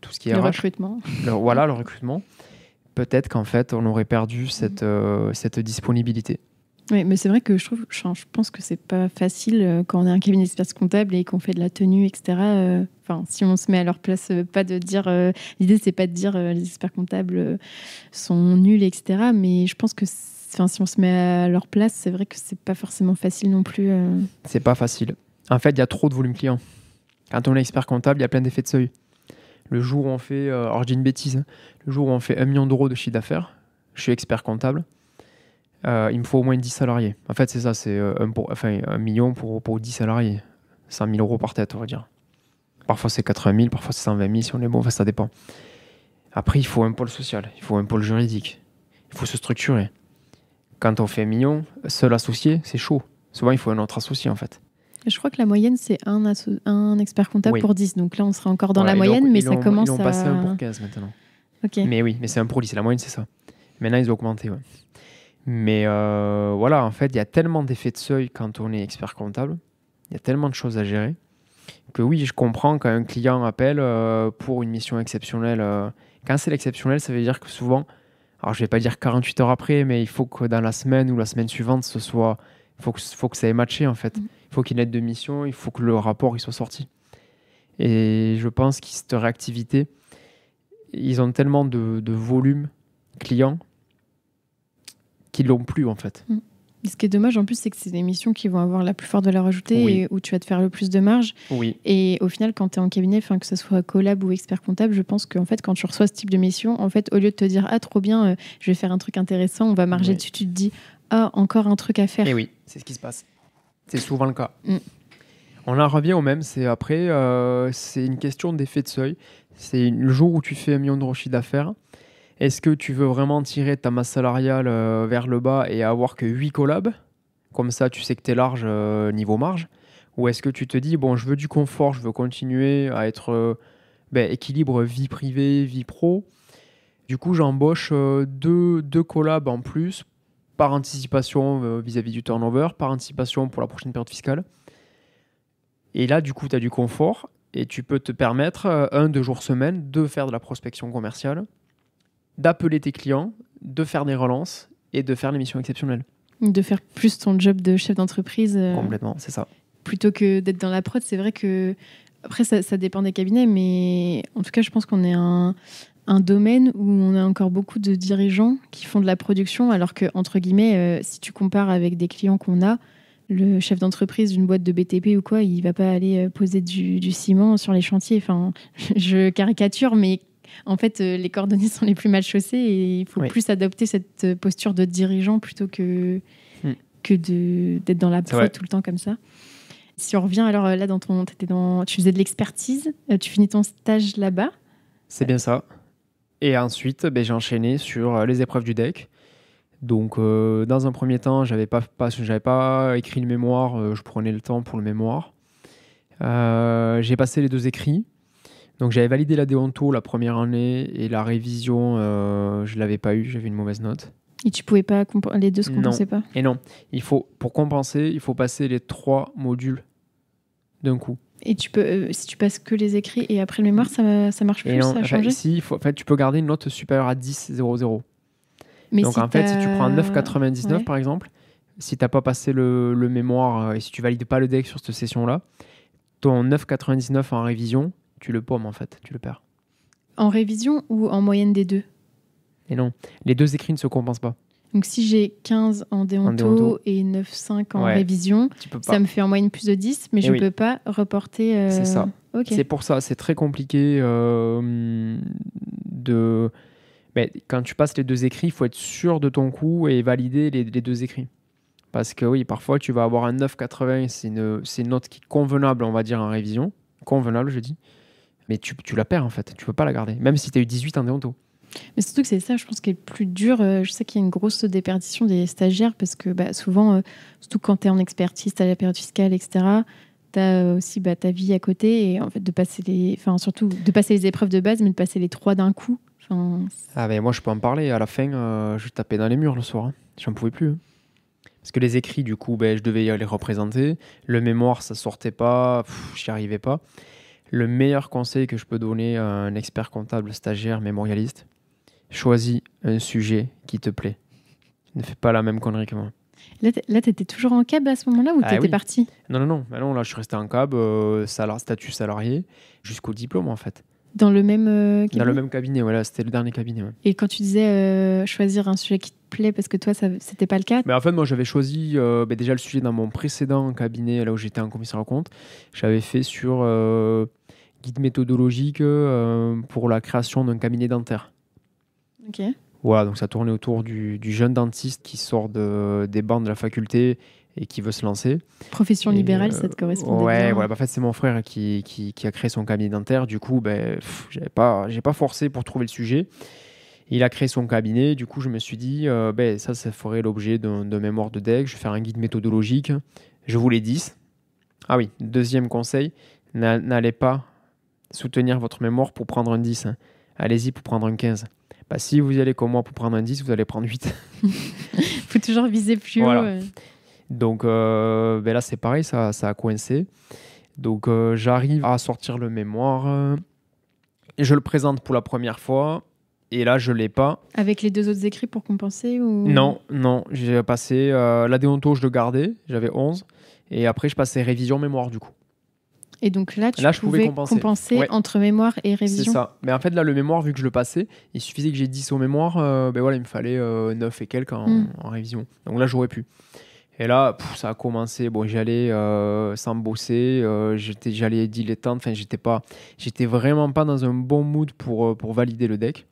tout ce qui est le recrutement. Le recrutement. Peut-être qu'en fait, on aurait perdu cette disponibilité. Oui, mais c'est vrai que je pense que c'est pas facile quand on est un cabinet d'expertise comptable et qu'on fait de la tenue, etc. Si on se met à leur place, pas de dire... l'idée, c'est pas de dire les experts comptables sont nuls, etc. Mais je pense que si on se met à leur place, c'est vrai que c'est pas forcément facile non plus. C'est pas facile. En fait, il y a trop de volume client. Quand on est expert comptable, il y a plein d'effets de seuil. Le jour où on fait, alors je dis une bêtise, hein, le jour où on fait 1 million d'euros de chiffre d'affaires, je suis expert comptable, il me faut au moins 10 salariés. En fait, c'est ça, c'est 1 million pour 10 salariés. 100 000 euros par tête, on va dire. Parfois, c'est 80 000, parfois, c'est 120 000 si on est bon, enfin, ça dépend. Après, il faut un pôle social, il faut un pôle juridique, il faut se structurer. Quand on fait 1 million, seul associé, c'est chaud. Souvent, il faut un autre associé, en fait. Je crois que la moyenne, c'est un expert comptable pour 10. Donc là, on sera encore dans la moyenne, mais ça commence à... Ils ont passé 1 pour 15 maintenant. Okay. Mais oui, mais c'est 1 pour 10, c'est la moyenne, c'est ça. Maintenant, ils ont augmenté, ouais. Mais voilà, en fait, il y a tellement d'effets de seuil quand on est expert comptable. Il y a tellement de choses à gérer que oui, je comprends quand un client appelle pour une mission exceptionnelle. Quand c'est l'exceptionnel, ça veut dire que souvent, alors je ne vais pas dire 48 heures après, mais il faut que dans la semaine ou la semaine suivante, il faut que ça ait matché, en fait. Il faut qu'il y ait une aide de mission, il faut que le rapport il soit sorti. Et je pense que cette réactivité, ils ont tellement de volume client qu'ils l'ont plus, en fait. Ce qui est dommage, en plus, c'est que c'est des missions qui vont avoir la plus forte valeur ajoutée et où tu vas te faire le plus de marge. Oui. Et au final, quand tu es en cabinet, que ce soit collab ou expert comptable, je pense qu'en fait, quand tu reçois ce type de mission, en fait, au lieu de te dire « Ah, trop bien, je vais faire un truc intéressant, on va marger dessus », tu te dis « Ah, encore un truc à faire ». Et oui, c'est ce qui se passe. C'est souvent le cas. On en revient au même, c'est après, c'est une question d'effet de seuil. C'est le jour où tu fais 1 million d'euros de chiffre d'affaires, est-ce que tu veux vraiment tirer ta masse salariale vers le bas et avoir que 8 collabs? Comme ça, tu sais que tu es large niveau marge. Ou est-ce que tu te dis, bon, je veux du confort, je veux continuer à être équilibre vie privée, vie pro. Du coup, j'embauche 2 collabs en plus par anticipation vis-à-vis du turnover, par anticipation pour la prochaine période fiscale. Et là, du coup, tu as du confort et tu peux te permettre 1-2 jours semaine de faire de la prospection commerciale, d'appeler tes clients, de faire des relances et de faire des missions exceptionnelles. De faire plus ton job de chef d'entreprise. Complètement, c'est ça. plutôt que d'être dans la prod. C'est vrai que, après, ça dépend des cabinets, mais en tout cas, je pense qu'on est un domaine où on a encore beaucoup de dirigeants qui font de la production, alors que, entre guillemets, si tu compares avec des clients qu'on a, le chef d'entreprise d'une boîte de BTP ou quoi, il va pas aller poser du ciment sur les chantiers. Enfin, je caricature, mais en fait, les cordonniers sont les plus mal chaussés et il faut plus adopter cette posture de dirigeant plutôt que d'être dans la prod tout le temps comme ça. Si on revient alors là, tu faisais de l'expertise, tu finis ton stage là-bas. C'est bien ça. Et ensuite, j'ai enchaîné sur les épreuves du DEC. Donc, dans un premier temps, j'avais pas écrit le mémoire, je prenais le temps pour le mémoire. J'ai passé les 2 écrits. Donc, j'avais validé la déonto la première année et la révision, je l'avais pas eu, j'avais une mauvaise note. Et tu pouvais pas les 2 se compensaient pas. Et non, pour compenser, il faut passer les 3 modules d'un coup. Et tu peux, si tu passes que les écrits et après le mémoire, ça marche plus, ça a changé. Si, tu peux garder une note supérieure à 10,00. Mais donc, si en fait, si tu prends 9,99 par exemple, si tu n'as pas passé le mémoire et si tu valides pas le DEC sur cette session-là, ton 9,99 en révision, tu le pommes en fait, tu le perds. En révision ou en moyenne des 2? Et non, les 2 écrits ne se compensent pas. Donc si j'ai 15 en déonto et 9,5 en révision, ça me fait en moyenne plus de 10, mais je ne peux pas reporter... C'est ça. Okay. C'est pour ça, c'est très compliqué quand tu passes les 2 écrits, il faut être sûr de ton coup et valider les 2 écrits. Parce que oui, parfois tu vas avoir un 9,80, c'est une note qui est convenable, on va dire, en révision. Convenable, je dis. Mais tu la perds en fait, tu ne peux pas la garder, même si tu as eu 18 en déonto. Mais surtout que c'est ça, je pense, qui est le plus dur. Je sais qu'il y a une grosse déperdition des stagiaires parce que souvent, surtout quand tu es en expertise, tu as la période fiscale, etc., tu as aussi ta vie à côté et en fait, surtout de passer les épreuves de base, mais de passer les 3 d'un coup. Moi, je peux en parler. À la fin, je tapais dans les murs le soir. Hein. J'en pouvais plus. Hein. Parce que les écrits, du coup, je devais y aller représenter. Le mémoire, ça sortait pas. J'y arrivais pas. Le meilleur conseil que je peux donner à un expert comptable, stagiaire, mémorialiste, choisis un sujet qui te plaît. Ne fais pas la même connerie que moi. Là, tu étais toujours en cab à ce moment-là ou tu étais parti ? Non. Là, je suis resté en cab, statut salarié, jusqu'au diplôme, en fait. Dans le même cabinet ? Dans le même cabinet, voilà, c'était le dernier cabinet. Ouais. Et quand tu disais choisir un sujet qui te plaît, parce que toi, c'était pas le cas ? Mais en fait, moi, j'avais choisi déjà le sujet dans mon précédent cabinet, là où j'étais en commissaire aux comptes. J'avais fait sur guide méthodologique pour la création d'un cabinet dentaire. Ok. Voilà, donc ça tournait autour du jeune dentiste qui sort des bancs de la faculté et qui veut se lancer. Profession libérale, ça te correspondait bien. Ouais, en fait, c'est mon frère qui a créé son cabinet dentaire. Du coup, j'ai pas forcé pour trouver le sujet. Il a créé son cabinet. Du coup, je me suis dit, ça ferait l'objet d'un mémoire de DEC. Je vais faire un guide méthodologique. Je voulais 10. Ah oui, deuxième conseil, n'allez pas soutenir votre mémoire pour prendre un 10. Hein. Allez-y pour prendre un 15. Si vous y allez comme moi pour prendre un 10, vous allez prendre 8. Faut toujours viser plus haut. Donc là, c'est pareil, ça a coincé. Donc j'arrive à sortir le mémoire. Et je le présente pour la première fois. Et là, je ne l'ai pas. Avec les 2 autres écrits pour compenser ou... Non. J'ai passé la déonto, je le gardais. J'avais 11. Et après, je passais révision mémoire du coup. Et donc là, tu pouvais compenser entre mémoire et révision. C'est ça. Mais en fait, là, le mémoire, vu que je le passais, il suffisait que j'ai 10 au mémoire. Il me fallait 9 et quelques en révision. Donc là, j'aurais pu. Et là, ça a commencé. Bon, j'allais sans bosser. J'allais dilettante. Enfin, j'étais vraiment pas dans un bon mood pour valider le DEC.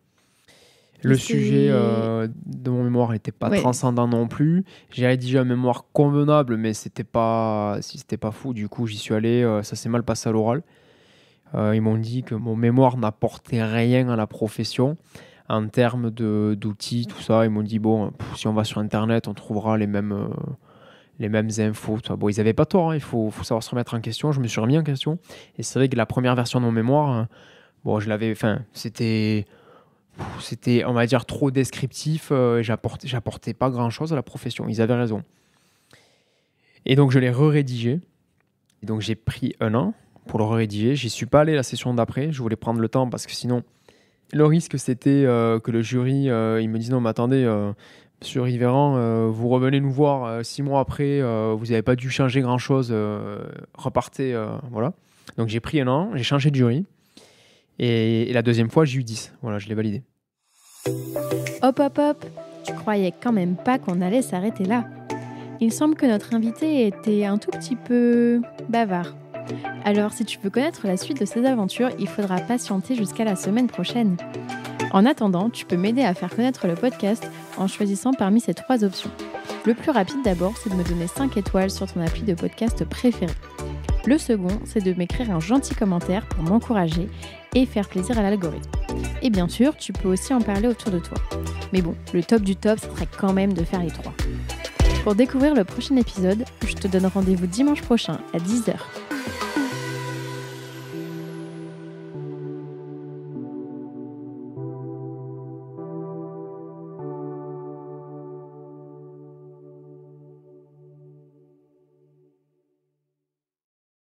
Le sujet de mon mémoire n'était pas transcendant non plus. J'ai rédigé un mémoire convenable, mais c'était pas fou. Du coup, j'y suis allé. Ça s'est mal passé à l'oral. Ils m'ont dit que mon mémoire n'apportait rien à la profession en termes d'outils, tout ça. Ils m'ont dit, si on va sur Internet, on trouvera les mêmes infos. Bon, ils n'avaient pas tort. Hein. Il faut savoir se remettre en question. Je me suis remis en question. Et c'est vrai que la première version de mon mémoire, je l'avais... C'était, on va dire, trop descriptif. J'apportais pas grand-chose à la profession. Ils avaient raison. Et donc, je l'ai rédigé. Et donc, j'ai pris 1 an pour le rédiger. J'y suis pas allé la session d'après. Je voulais prendre le temps parce que sinon, le risque, c'était que le jury, il me dise non, mais attendez, sur Yveran, vous revenez nous voir 6 mois après, vous n'avez pas dû changer grand-chose, repartez, voilà. Donc j'ai pris 1 an, j'ai changé de jury, et la deuxième fois, j'ai eu 10. Voilà, je l'ai validé. Hop, hop, hop, tu croyais quand même pas qu'on allait s'arrêter là. Il semble que notre invité était un tout petit peu bavard. Alors si tu veux connaître la suite de ses aventures, il faudra patienter jusqu'à la semaine prochaine. En attendant, tu peux m'aider à faire connaître le podcast en choisissant parmi ces 3 options. Le plus rapide d'abord, c'est de me donner 5 étoiles sur ton appli de podcast préféré. Le second, c'est de m'écrire un gentil commentaire pour m'encourager et faire plaisir à l'algorithme. Et bien sûr, tu peux aussi en parler autour de toi. Mais bon, le top du top, ça serait quand même de faire les 3. Pour découvrir le prochain épisode, je te donne rendez-vous dimanche prochain à 10h.